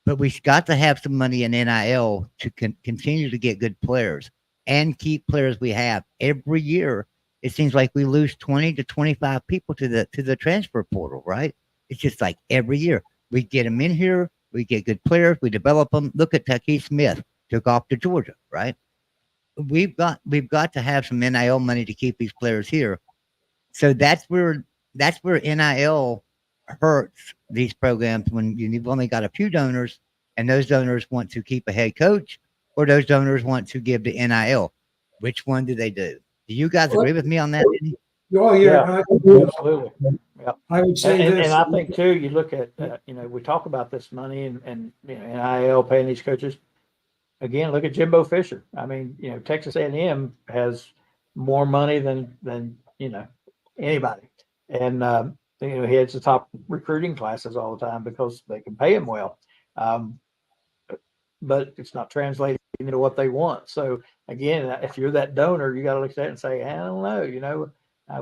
But we've got to have some money in NIL to continue to get good players and keep players we have. Every year, it seems like we lose 20 to 25 people to the transfer portal, right? It's just like every year we get them in here, we get good players, we develop them. Look at Taki Smith, took off to Georgia, right? We've got to have some NIL money to keep these players here. So that's where NIL hurts these programs when you've only got a few donors and those donors want to keep a head coach or those donors want to give to NIL. Which one do they do? Do you guys agree with me on that? Oh, yeah. Absolutely. Yeah. I would say this. And I think too, you look at, we talk about this money and NIL paying these coaches. Again, look at Jimbo Fisher. I mean, Texas A&M has more money than anybody. And, he has the top recruiting classes all the time because they can pay him well. But it's not translating into what they want. So again, if you're that donor, you got to look at that and say, I don't know,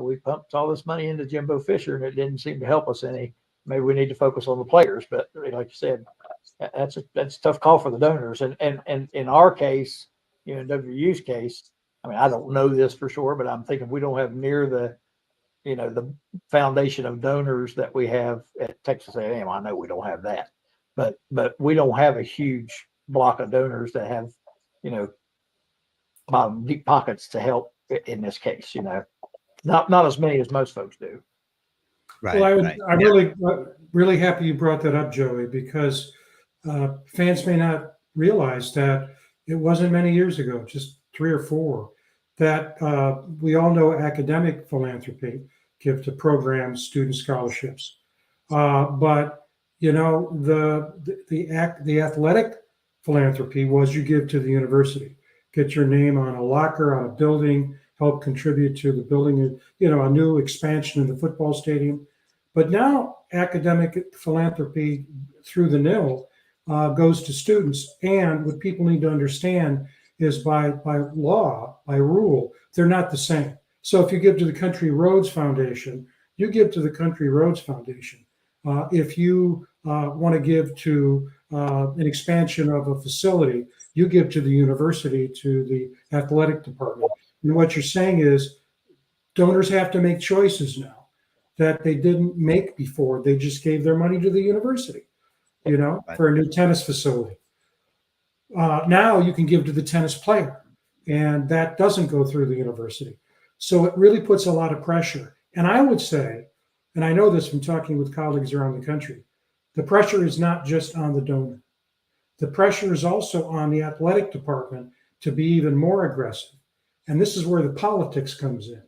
we pumped all this money into Jimbo Fisher and it didn't seem to help us any. Maybe we need to focus on the players. But like you said, that's a tough call for the donors. And in our case, WU's case, I mean, I don't know this for sure, but I'm thinking we don't have near the foundation of donors that we have at Texas A&M. I know we don't have that, but we don't have a huge block of donors that have, deep pockets to help in this case, not as many as most folks do. Right. Well, I'm really happy you brought that up, Joey, because fans may not realize that it wasn't many years ago, just 3 or 4, that we all know academic philanthropy, give to programs, student scholarships. But the athletic philanthropy was you give to the university, get your name on a locker, on a building, help contribute to the building, a new expansion in the football stadium. But now academic philanthropy through the NIL goes to students. And what people need to understand is by law, by rule, they're not the same. So if you give to the Country Roads Foundation, you give to the Country Roads Foundation. If you want to give to an expansion of a facility, you give to the university, to the athletic department. And what you're saying is donors have to make choices now that they didn't make before. They just gave their money to the university, for a new tennis facility. Now you can give to the tennis player, and that doesn't go through the university. So it really puts a lot of pressure. And I would say, and I know this from talking with colleagues around the country, the pressure is not just on the donor. The pressure is also on the athletic department to be even more aggressive. And this is where the politics comes in.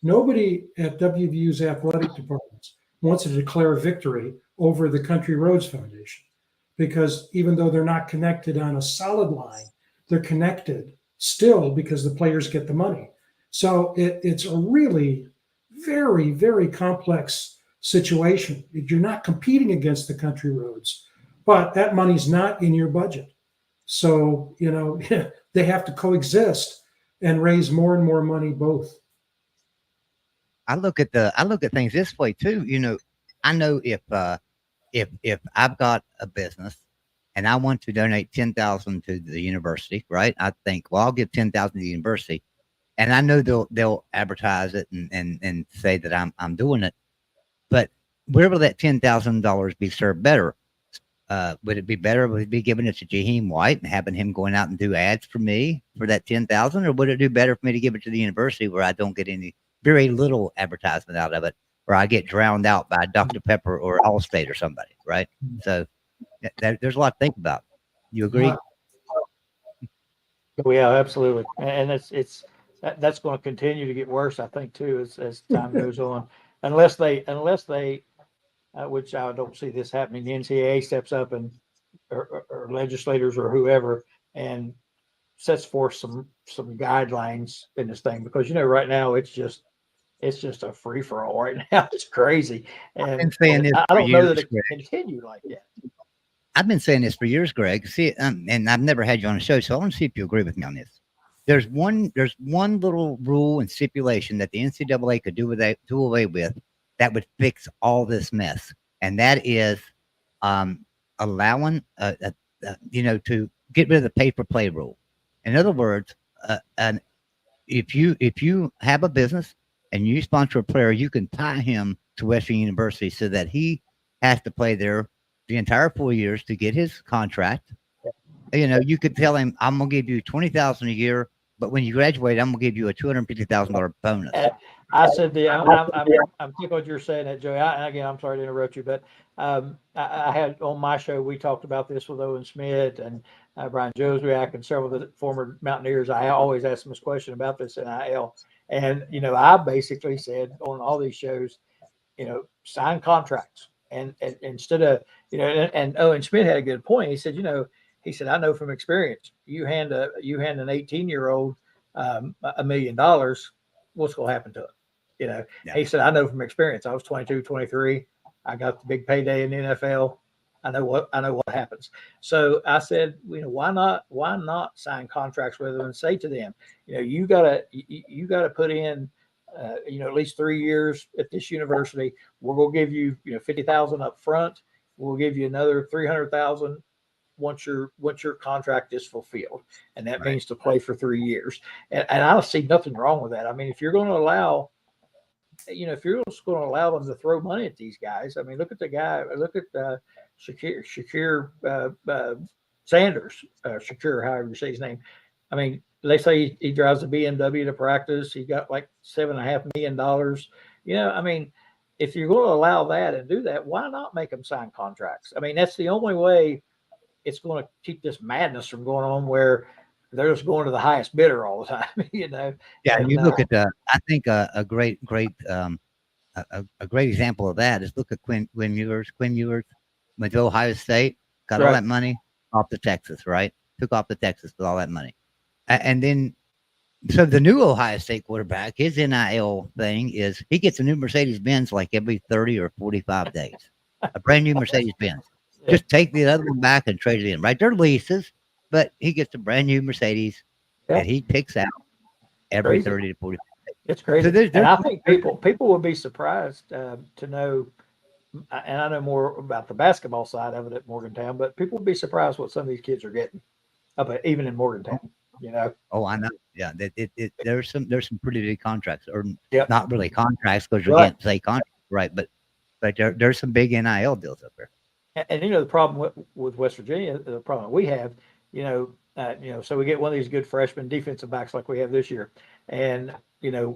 Nobody at WVU's athletic departments wants to declare victory over the Country Roads Foundation, because even though they're not connected on a solid line, they're connected still because the players get the money. So it's a really very, very complex situation. You're not competing against the Country Roads, but that money's not in your budget. So, they have to coexist and raise more and more money both. I look at things this way too. I know if I've got a business and I want to donate 10,000 to the university, right? I think, well, I'll give 10,000 to the university, and I know they'll advertise it and say that I'm doing it. But where will that $10,000 be served better? Would it be better would it be giving it to Jaheim White and having him going out and do ads for me for that 10,000, or would it do better for me to give it to the university where I don't get any very little advertisement out of it, or I get drowned out by Dr. Pepper or Allstate or somebody, right? So there's a lot to think about. You agree? Oh, yeah, absolutely. And that's going to continue to get worse, I think, too, as time goes on, unless they, which I don't see this happening. The NCAA steps up and or legislators or whoever and sets forth some guidelines in this thing, because right now it's just a free for all right now. It's crazy, and I don't know that it can continue like that. I've been saying this for years, Greg. See, and I've never had you on the show, so I want to see if you agree with me on this. There's one little rule and stipulation that the NCAA could do away with that would fix all this mess, and that is allowing to get rid of the pay for play rule. In other words, if you have a business and you sponsor a player, you can tie him to Western University so that he has to play there the entire 4 years to get his contract. You could tell him, I'm going to give you $20,000 a year, but when you graduate, I'm going to give you a $250,000 bonus. I said, I'm thinking what you're saying that, Joey. Again, I'm sorry to interrupt you, but I had on my show, we talked about this with Owen Smith and Brian Joswiak and several of the former Mountaineers. I always ask them this question about this NIL. And, I basically said on all these shows, sign contracts. And instead of, and Owen Smith had a good point. He said, I know from experience, you hand an 18-year-old $1 million, what's going to happen to it? He said, I know from experience. I was 22, 23. I got the big payday in the NFL. I know what happens. So I said, why not sign contracts with them and say to them, you gotta put in, at least 3 years at this university. We're going to give you, $50,000 up front. We'll give you another $300,000 once your contract is fulfilled, and that means to play for 3 years. And I don't see nothing wrong with that. I mean, if you're going to allow, if you're just going to allow them to throw money at these guys, I mean, look at the guy. Look at Shakir Sanders, Shakir, however you say his name. I mean, they say he drives a BMW to practice. He got like $7.5 million. I mean, if you're going to allow that and do that, why not make them sign contracts? I mean, that's the only way it's going to keep this madness from going on where they're just going to the highest bidder all the time. Yeah, and you look at I think a great example of that is look at Quinn Ewers. Quinn Ewers went to Ohio State, got all that money off to Texas, right? Took off to Texas with all that money. And then, so the new Ohio State quarterback, his NIL thing is he gets a new Mercedes-Benz like every 30 or 45 days, a brand new Mercedes-Benz. Just take the other one back and trade it in, right? They're leases, but he gets a brand new Mercedes that he picks out every 30 to 45 days. It's crazy. So and I think people would be surprised to know, and I know more about the basketball side of it at Morgantown, but people would be surprised what some of these kids are getting even in Morgantown. Oh, I know. Yeah, there's some pretty big contracts, or not really contracts because you can't say contracts, right? But there's some big NIL deals up there. And the problem with West Virginia, the problem we have, so we get one of these good freshman defensive backs like we have this year, and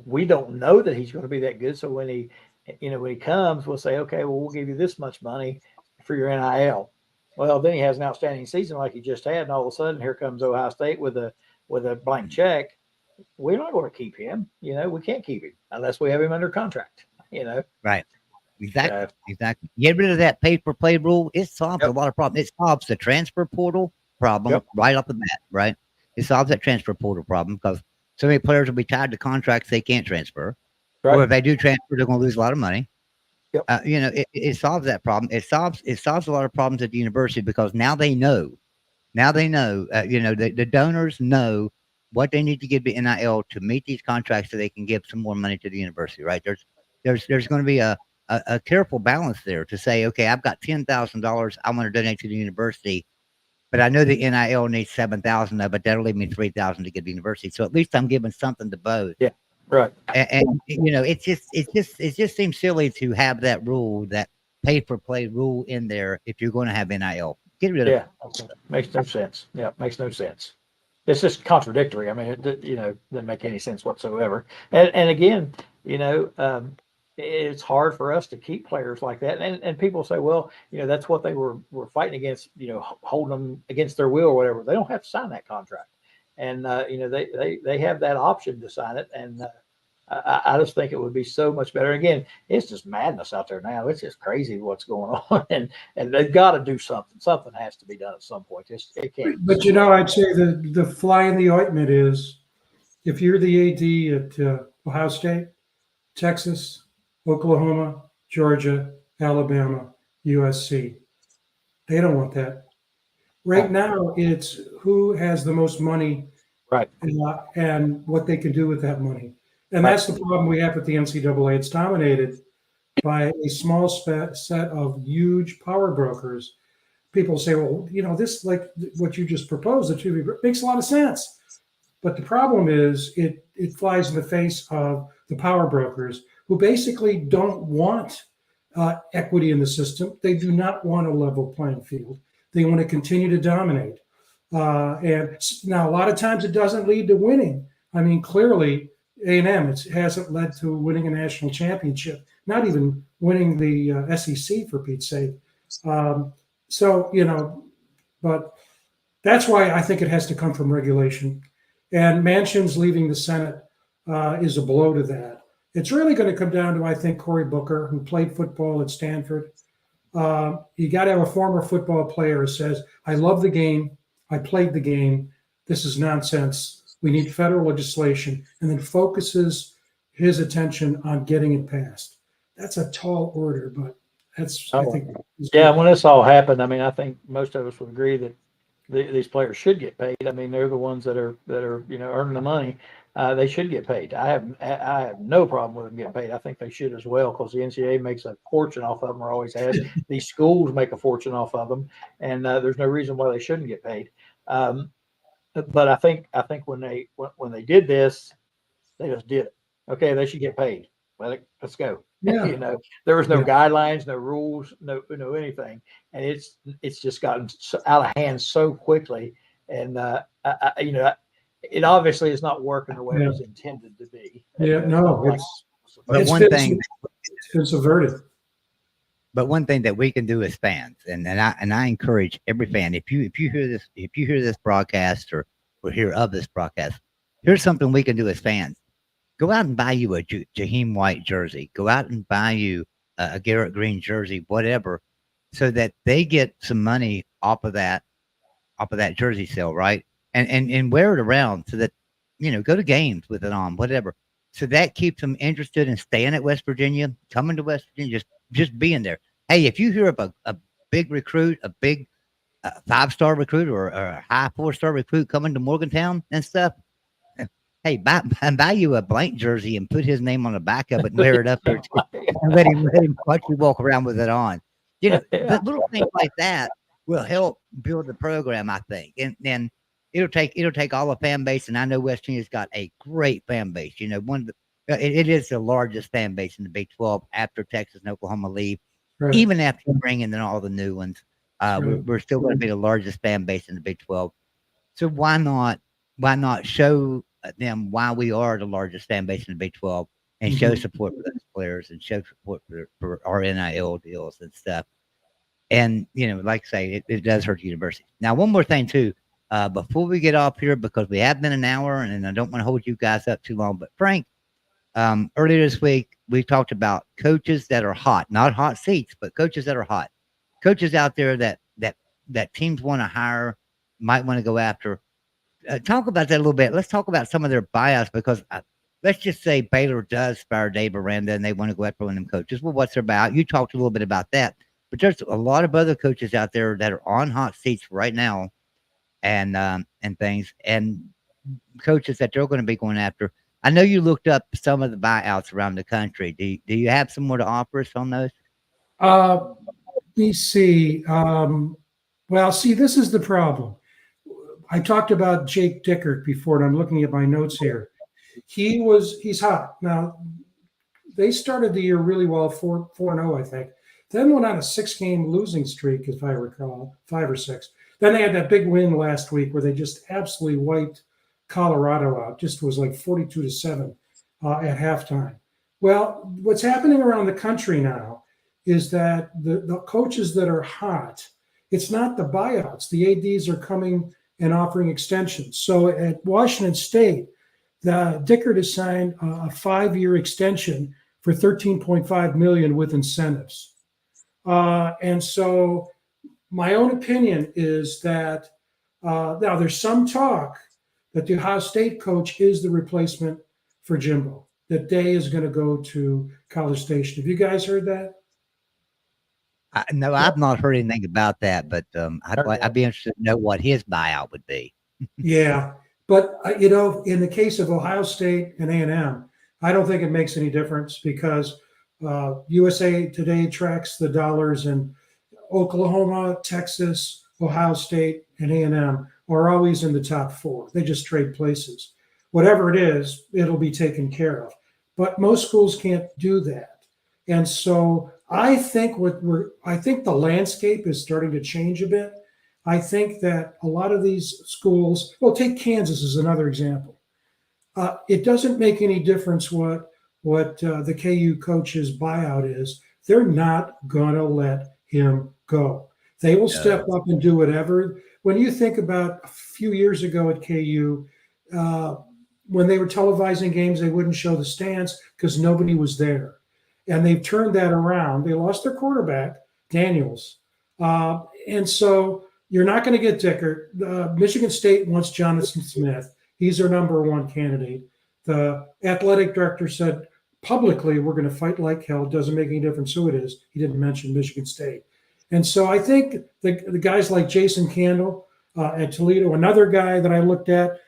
we don't know that he's going to be that good. So when he comes, we'll say, okay, well, we'll give you this much money for your NIL. Well, then he has an outstanding season like he just had, and all of a sudden here comes Ohio State with a blank check. We're not going to keep him. We can't keep him unless we have him under contract. Right. Exactly. Get rid of that pay for play rule. It solves a lot of problems. It solves the transfer portal problem right off the bat, right? It solves that transfer portal problem because so many players will be tied to contracts they can't transfer. Right. Or if they do transfer, they're going to lose a lot of money. Yep. It solves that problem. It solves a lot of problems at the university because now they know. The donors know what they need to give the NIL to meet these contracts so they can give some more money to the university, right? There's going to be a careful balance there to say, okay, I've got $10,000 I want to donate to the university, but I know the NIL needs $7,000 of it. That'll leave me $3,000 to give the university. So at least I'm giving something to both. Yeah, right. And it just seems silly to have that rule, that pay for play rule in there if you're going to have NIL. Get rid of it. Yeah, makes no sense. Yeah, makes no sense. It's just contradictory. I mean, it doesn't make any sense whatsoever. And again, It's hard for us to keep players like that. And people say, well, that's what they were fighting against, holding them against their will or whatever. They don't have to sign that contract. And, they have that option to sign it. And I just think it would be so much better. Again, it's just madness out there now. It's just crazy what's going on. And they've got to do something. Something has to be done at some point. It can't. But, I'd say the fly in the ointment is if you're the AD at Ohio State, Texas, Oklahoma, Georgia, Alabama, USC, they don't want that. Right now, it's who has the most money, right, and what they can do with that money. And that's the problem we have with the NCAA. It's dominated by a small set of huge power brokers. People say, well, this, like what you just proposed, it makes a lot of sense. But the problem is it flies in the face of the power brokers who basically don't want equity in the system. They do not want a level playing field. They want to continue to dominate. And now a lot of times it doesn't lead to winning. I mean, clearly A&M, it hasn't led to winning a national championship, not even winning the SEC, for Pete's sake. But that's why I think it has to come from regulation. And Manchin's leaving the Senate is a blow to that. It's really going to come down to, I think, Cory Booker, who played football at Stanford. You got to have a former football player who says, I love the game. I played the game. This is nonsense. We need federal legislation, and then focuses his attention on getting it passed. That's a tall order, but that's, I think. Yeah, when this all happened, I mean, I think most of us would agree that these players should get paid. I mean, they're the ones that are earning the money. They should get paid. I have no problem with them getting paid. I think they should as well, because the NCAA makes a fortune off of them, or always has. These schools make a fortune off of them, and there's no reason why they shouldn't get paid. But I think when they did this, they just did it. Okay, they should get paid. Well, let's go. Yeah. There was no guidelines, no rules, no anything, and it's just gotten out of hand so quickly. And it obviously is not working the way it was intended to be. Yeah, it's averted. But one thing that we can do as fans, and I encourage every fan, if you hear this broadcast or hear of this broadcast, here's something we can do as fans. Go out and buy you a Jaheim White jersey. Go out and buy you a Garrett Green jersey, whatever, so that they get some money off of that jersey sale, right? And wear it around so that, go to games with it on, whatever. So that keeps them interested in staying at West Virginia, coming to West Virginia, just being there. Hey, if you hear of a big recruit, a big 5-star recruit or a high 4-star recruit coming to Morgantown and stuff, hey, buy you a blank jersey and put his name on the back of it and wear it up there and let him watch you walk around with it on. The little things like that will help build the program, I think. And it'll take all the fan base. And I know West Virginia's got a great fan base. It is the largest fan base in the Big 12 after Texas and Oklahoma leave. Right. Even after bringing in all the new ones, we're still going to be the largest fan base in the Big 12. So why not show them why we are the largest fan base in the Big 12 and show support for those players and show support for our NIL deals and stuff. And, like I say, it does hurt the university. Now, one more thing, too, before we get off here, because we have been an hour and I don't want to hold you guys up too long. But, Frank, earlier this week, we talked about coaches that are hot, not hot seats, but coaches that are hot. Coaches out there that teams want to hire, might want to go after. Talk about that a little bit. Let's talk about some of their buyouts, because let's just say Baylor does fire Dave Aranda and they want to go after one of them coaches. Well, what's their buyout? You talked a little bit about that, but there's a lot of other coaches out there that are on hot seats right now, and things, and coaches that they're going to be going after. I know you looked up some of the buyouts around the country. Do you have some more to offer us on those? Let me see. Well, see, this is the problem. I talked about Jake Dickert before, and I'm looking at my notes here. He's hot. Now, they started the year really well, 4-0, I think. Then went on a 6-game losing streak, if I recall, 5 or 6. Then they had that big win last week where they just absolutely wiped Colorado out. Just was like 42-7 at halftime. Well, what's happening around the country now is that the coaches that are hot, it's not the buyouts. The ADs are coming and offering extensions. So at Washington State, the Dickert has signed a 5-year extension for $13.5 million with incentives. And so my own opinion is that now there's some talk that the Ohio State coach is the replacement for Jimbo, that Day is going to go to College Station. Have you guys heard that? No, I've not heard anything about that, but I'd be interested to know what his buyout would be. Yeah, but in the case of Ohio State and A&M, I don't think it makes any difference because USA Today tracks the dollars, and Oklahoma, Texas, Ohio State, and A&M are always in the top 4. They just trade places. Whatever it is, it'll be taken care of. But most schools can't do that, and so I think the landscape is starting to change a bit. I think that a lot of these schools, well, take Kansas as another example. It doesn't make any difference what the KU coach's buyout is. They're not going to let him go. They will step up and do whatever. When you think about a few years ago at KU, when they were televising games, they wouldn't show the stands because nobody was there. And they've turned that around. They lost their quarterback, Daniels. And so you're not going to get Dickert. Michigan State wants Jonathan Smith. He's their number 1 candidate. The athletic director said publicly, we're going to fight like hell. It doesn't make any difference who it is. He didn't mention Michigan State. And so I think the guys like Jason Candle at Toledo, another guy that I looked at,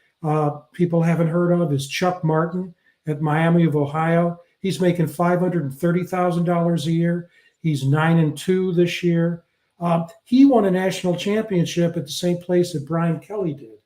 people haven't heard of, is Chuck Martin at Miami of Ohio. He's making $530,000 a year. He's 9-2 this year. He won a national championship at the same place that Brian Kelly did.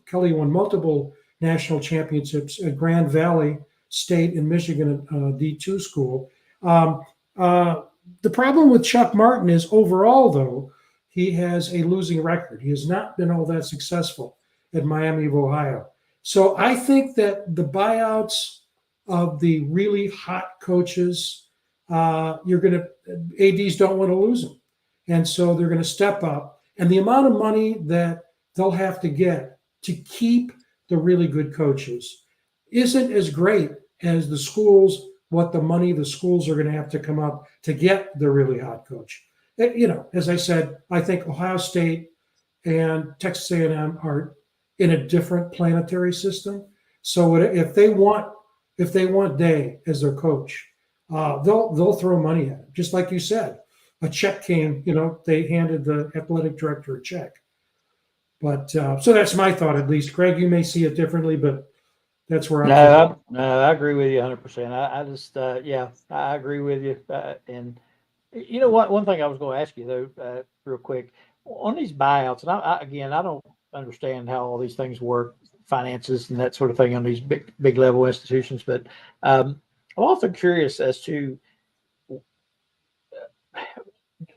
Kelly won multiple national championships at Grand Valley State in Michigan, D2 school. The problem with Chuck Martin is overall, though, he has a losing record. He has not been all that successful at Miami of Ohio. So I think that the buyouts of the really hot coaches, ads don't want to lose them. And so they're going to step up. And the amount of money that they'll have to get to keep the really good coaches isn't as great as the schools, what the money the schools are going to have to come up to get the really hot coach. As I said, I think Ohio State and Texas A&M are in a different planetary system. So if they want Day as their coach, they'll throw money at him. Just like you said, a check came. They handed the athletic director a check. But so that's my thought, at least. Greg, you may see it differently, but that's where I'm. No, I agree with you 100%. I just, I agree with you. And you know what? One thing I was going to ask you though, real quick, on these buyouts, and I don't understand how all these things work, finances and that sort of thing on these big level institutions, but I'm also curious as to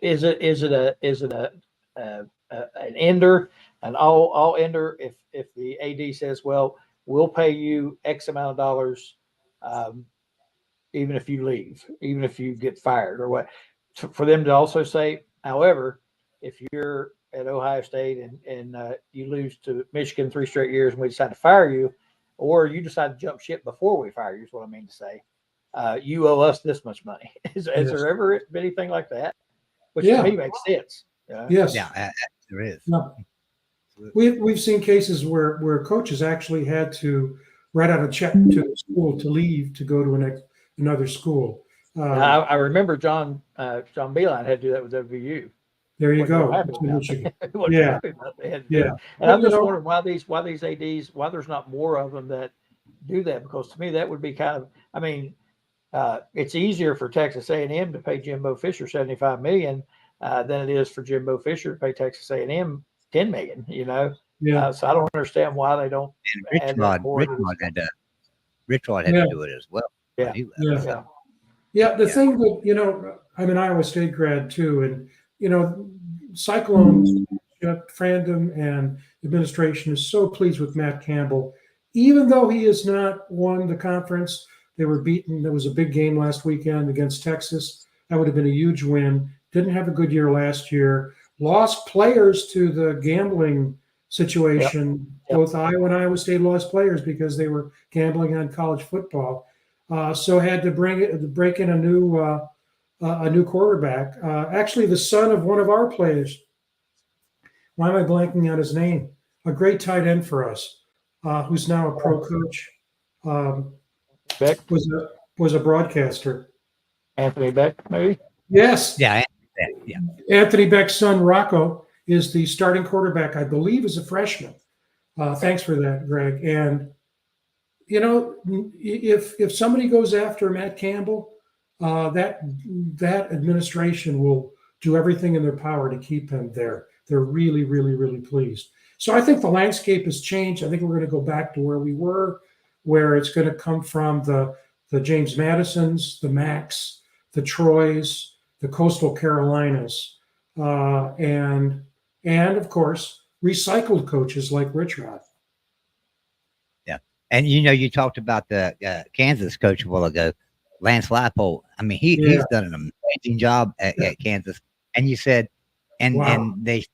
is it an ender, an all ender if the AD says, well, we'll pay you X amount of dollars, even if you leave, even if you get fired or what, for them to also say, however, if you're at Ohio State and you lose to Michigan 3 straight years and we decide to fire you, or you decide to jump ship before we fire you is what I mean to say, you owe us this much money. Has there ever been anything like that? Which to me makes sense. Yes. Yeah, there is. No. We've seen cases where coaches actually had to write out a check to the school to leave to go to another school. I remember John Beeline had to do that with WVU. There you go. Yeah. And I'm just wondering why these ADs, why there's not more of them that do that, because to me that would be kind of, it's easier for Texas A&M to pay Jimbo Fisher $75 million than it is for Jimbo Fisher to pay Texas A&M $10 million. So I don't understand why they don't. And Richard had to do it as well. Yeah. The thing that I'm an Iowa State grad too, and Cyclone fandom and administration is so pleased with Matt Campbell, even though he has not won the conference. They were beaten. There was a big game last weekend against Texas. That would have been a huge win. Didn't have a good year last year. Lost players to the gambling situation. Yep. Both Iowa and Iowa State lost players because they were gambling on college football. So had to break in a new quarterback. Actually, the son of one of our players. Why am I blanking on his name? A great tight end for us, who's now a pro coach. Beck? Was a broadcaster. Anthony Beck, maybe? Yes. Yeah. Anthony Beck's son, Rocco, is the starting quarterback, I believe, is a freshman. Thanks for that, Greg. And, you know, if somebody goes after Matt Campbell, that administration will do everything in their power to keep him there. They're really, really, really pleased. So I think the landscape has changed. I think we're going to go back to where we were, where it's going to come from the James Madisons, the Macs, the Troys, the Coastal Carolinas, and of course, recycled coaches like Rich Rod. Yeah. And, you know, you talked about the Kansas coach a while ago, Lance Leipold. I mean, he's done an amazing job at Kansas. And you said, and they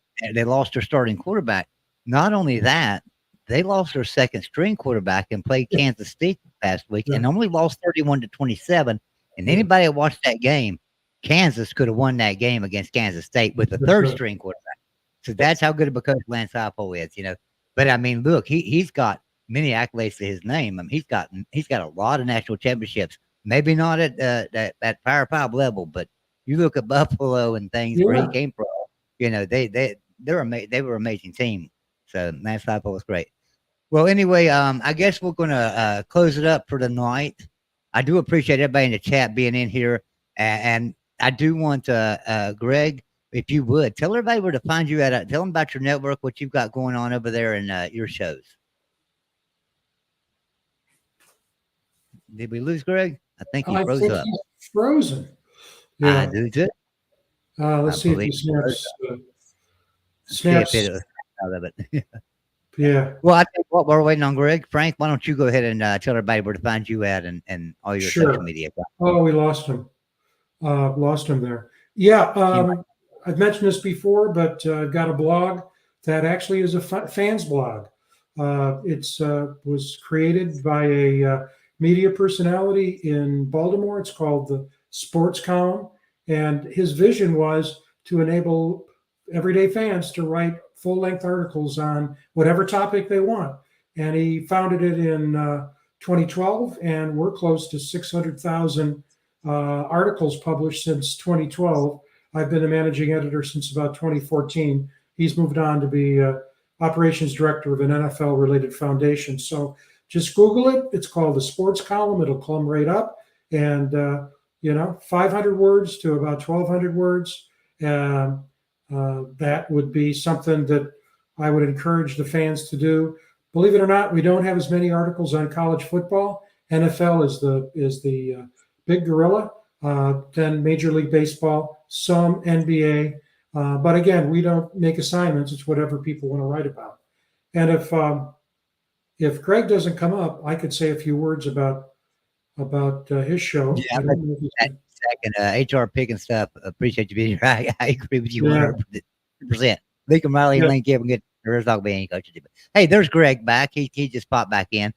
lost their starting quarterback. Not only that, they lost their second string quarterback and played Kansas State last week and only lost 31-27. And anybody that watched that game, Kansas could have won that game against Kansas State with a third string quarterback. So that's how good of a coach Lance Leipold is, you know. But I mean, look, he's got many accolades to his name. I mean, he's got a lot of national championships. Maybe not at that Power 5 level, but you look at Buffalo and things where he came from. You know, they were an amazing team. So Lance Leipold was great. Well, anyway, I guess we're gonna close it up for the night. I do appreciate everybody in the chat being in here, and I do want Greg, if you would tell everybody where to find you at. Tell them about your network, what you've got going on over there, and your shows. Did we lose Greg? I think he froze up. He's frozen. Yeah. I do too. Let's see if he snaps out of it. Yeah. Well, I think what we're waiting on, Greg. Frank, why don't you go ahead and tell everybody where to find you at and all your social media. Oh, we lost him. Lost him there. Yeah. I've mentioned this before, but I've got a blog that actually is a fans blog. It's was created by a media personality in Baltimore. It's called the Sports Column. And his vision was to enable everyday fans to write full-length articles on whatever topic they want. And he founded it in 2012, and we're close to 600,000 articles published since 2012. I've been the managing editor since about 2014. He's moved on to be operations director of an NFL-related foundation. So just Google it. It's called the Sports Column. It'll come right up. And, 500 words to about 1,200 words. That would be something that I would encourage the fans to do. Believe it or not, we don't have as many articles on college football. NFL is the big gorilla. Then Major League Baseball, some NBA. But again, we don't make assignments. It's whatever people want to write about. And if Greg doesn't come up, I could say a few words about his show. Yeah, second, HR pick and stuff. Appreciate you being here. I agree with you 100%. Lincoln Riley and Lane Gibb get there's not being any coaches. Hey, there's Greg back. He just popped back in.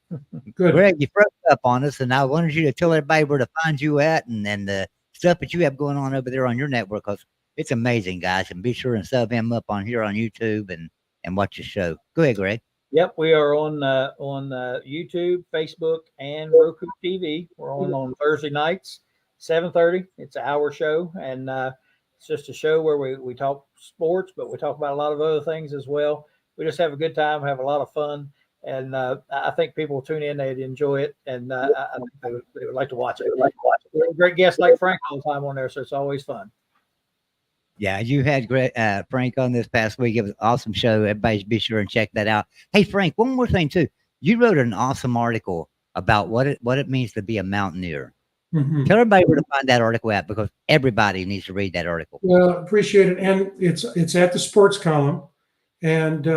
Good. Greg, you froze up on us, and I wanted you to tell everybody where to find you at and the stuff that you have going on over there on your network, because it's amazing, guys. And be sure and sub him up on here on YouTube and watch the show. Go ahead, Greg. Yep, we are on YouTube, Facebook, and Roku TV. We're on Thursday nights, 7:30. It's an hour show, and it's just a show where we talk sports, but we talk about a lot of other things as well. We just have a good time, have a lot of fun, and I think people will tune in, they'd enjoy it, and I think they would like to watch it. Great guests like Frank all the time on there, so it's always fun. Yeah, you had great Frank on this past week. It was an awesome show. Everybody be sure and check that out. Hey, Frank, one more thing too. You wrote an awesome article about what it means to be a mountaineer. Mm-hmm. Tell everybody where to find that article at, because everybody needs to read that article. Well, appreciate it. And it's at the Sports Column. And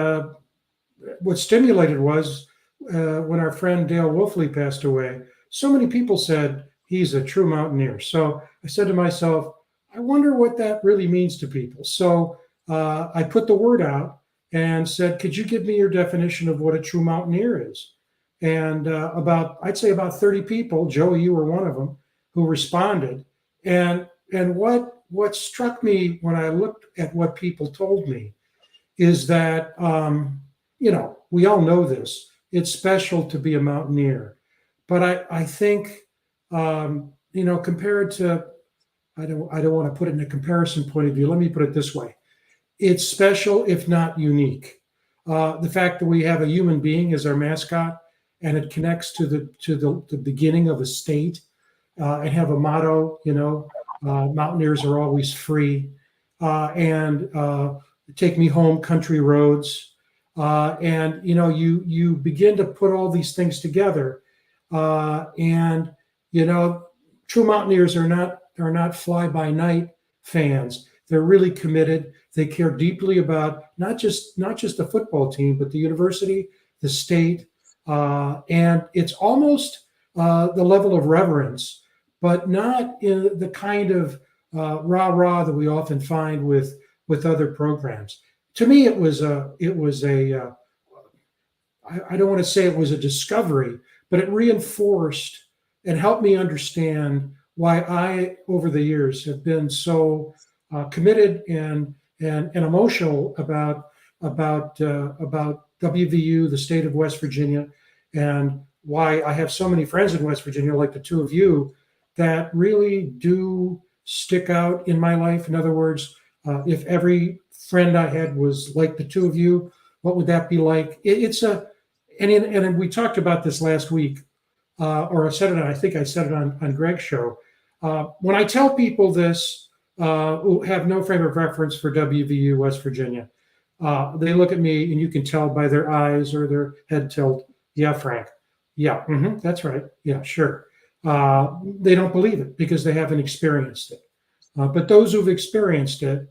what stimulated was when our friend Dale Wolfley passed away, so many people said he's a true mountaineer. So I said to myself, I wonder what that really means to people. So I put the word out and said, could you give me your definition of what a true mountaineer is? And I'd say about 30 people, Joey, you were one of them, who responded. And what struck me when I looked at what people told me is that, we all know this. It's special to be a mountaineer. But I think, compared to, I don't want to put it in a comparison point of view. Let me put it this way. It's special, if not unique. The fact that we have a human being as our mascot and it connects to the beginning of a state and have a motto, mountaineers are always free, and take me home, country roads. And you begin to put all these things together, and true mountaineers are not fly by night fans. They're really committed. They care deeply about not just the football team, but the university, the state, and it's almost the level of reverence, but not in the kind of rah-rah that we often find with other programs. To me, it was a I don't want to say it was a discovery, but it reinforced and helped me understand why I, over the years, have been so committed and emotional about WVU, the state of West Virginia, and why I have so many friends in West Virginia, like the two of you, that really do stick out in my life. In other words, if every friend I had was like the two of you, what would that be like? And we talked about this last week, or I said it. I think I said it on Greg's show. When I tell people this, who have no frame of reference for WVU West Virginia, they look at me, and you can tell by their eyes or their head tilt. Yeah, Frank. Yeah, that's right. Yeah, sure. They don't believe it because they haven't experienced it. But those who've experienced it,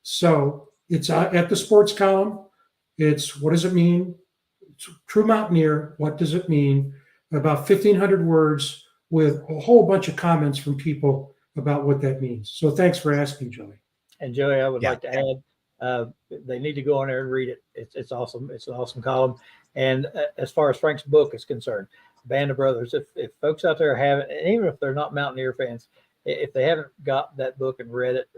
so it's at the sports column. It's what does it mean? It's true mountaineer. What does it mean? About 1,500 words with a whole bunch of comments from people about what that means. So thanks for asking, Joey. And Joey, I would like to add, they need to go on there and read it. It's awesome. It's an awesome column. And as far as Frank's book is concerned, Band of Brothers, if folks out there haven't, and even if they're not Mountaineer fans, if they haven't got that book and read it,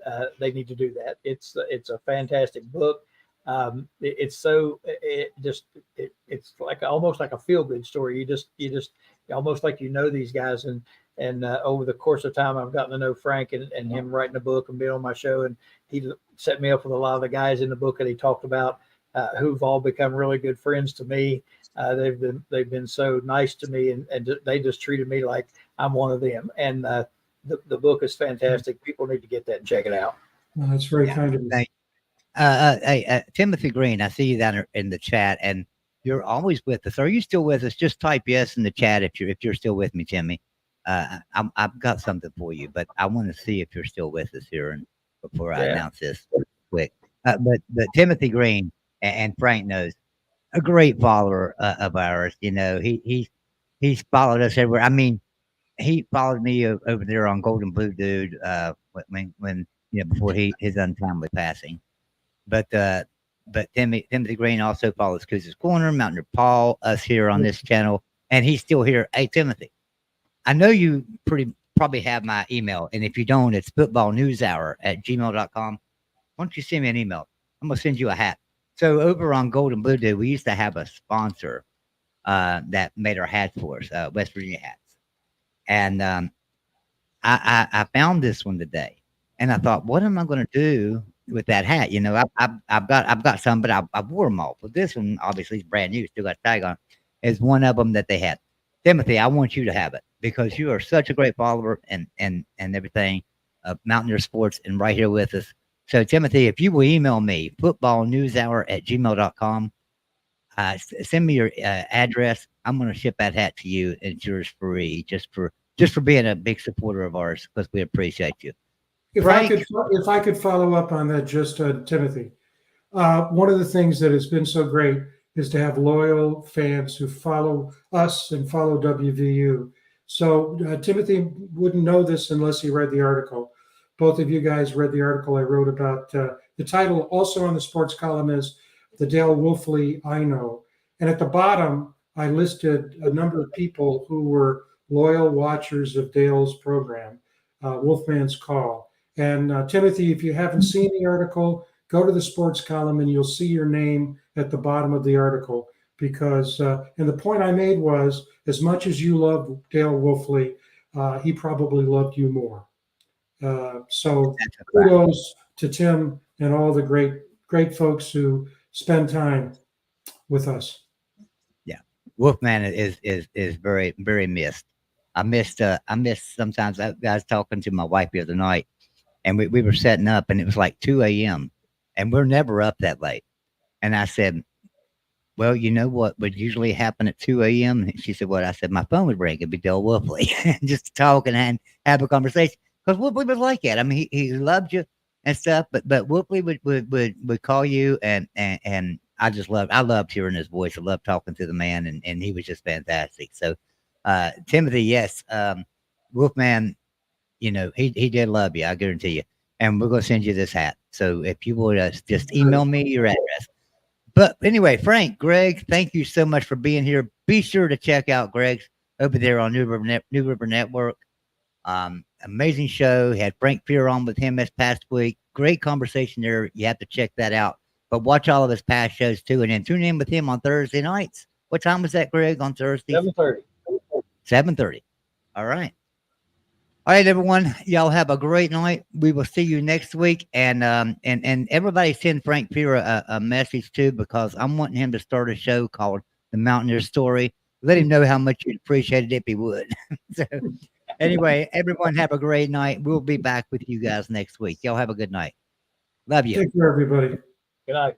they need to do that. It's a fantastic book. It's like almost like a feel-good story. You just almost like these guys, and over the course of time, I've gotten to know Frank and him writing a book and being on my show, and he set me up with a lot of the guys in the book that he talked about, who've all become really good friends to me. They've been so nice to me, and they just treated me like I'm one of them. And the book is fantastic. People need to get that and check it out. Well, that's very kind of you. Hey, Timothy Green, I see you down in the chat, and you're always with us. Are you still with us? Just type yes in the chat if you're still with me, Timmy. I've got something for you, but I want to see if you're still with us here and before I announce this quick. But Timothy Green, and Frank knows, a great follower of ours. He's followed us everywhere. I mean, he followed me over there on Golden Blue Dude when before his untimely passing. But Timothy Green also follows Couz's Corner, Mountaineer Paul, us here on this channel, and he's still here. Hey, Timothy, I know you probably have my email, and if you don't, it's footballnewshour@gmail.com. Why don't you send me an email? I'm gonna send you a hat. So over on Golden Blue Dude, we used to have a sponsor that made our hats for us, West Virginia hats. And I found this one today, and I thought, what am I going to do with that hat? I've got some, but I wore them all. But this one, obviously, is brand new. Still got a tag on. Is one of them that they had. Timothy, I want you to have it because you are such a great follower and everything of Mountaineer Sports and right here with us. So, Timothy, if you will email me, footballnewshour@gmail.com, send me your address. I'm going to ship that hat to you, and it's yours free, just for being a big supporter of ours, because we appreciate you. If I could follow up on that, just Timothy, one of the things that has been so great is to have loyal fans who follow us and follow WVU. So Timothy wouldn't know this unless he read the article. Both of you guys read the article I wrote about. The title also on the sports column is The Dale Wolfley I Know. And at the bottom, I listed a number of people who were loyal watchers of Dale's program, Wolfman's Call. And Timothy, if you haven't seen the article, go to the sports column and you'll see your name at the bottom of the article. Because, and the point I made was, as much as you love Dale Wolfley, he probably loved you more. So kudos to Tim and all the great folks who spend time with us. Yeah, Wolfman is very, very missed. I missed sometimes. I was talking to my wife the other night, and we were setting up, and it was like 2 a.m. and we're never up that late. And I said, well, you know what would usually happen at 2 a.m.? And she said, what? I said, my phone would ring. It'd be Dale Wolfley. Just to talk and have a conversation. Because Wolfley was like that. I mean, he loved you and stuff, but Wolfley would call you, and I loved hearing his voice. I loved talking to the man, and he was just fantastic. So, Timothy, yes, Wolfman, you know, he did love you, I guarantee you. And we're going to send you this hat. So if you would just email me your address. But anyway, Frank, Greg, thank you so much for being here. Be sure to check out Greg's over there on New River Network. Amazing show. Had Frank Fear on with him this past week. Great conversation there. You have to check that out. But watch all of his past shows too, and then tune in with him on Thursday nights. What time was that, Greg? On Thursday? 7:30. 7:30. All right. All right, everyone. Y'all have a great night. We will see you next week. And everybody send Frank Fear a message too, because I'm wanting him to start a show called The Mountaineer Story. Let him know how much you'd appreciate it if he would. So anyway, everyone have a great night. We'll be back with you guys next week. Y'all have a good night. Love you. Take care, everybody. Good night.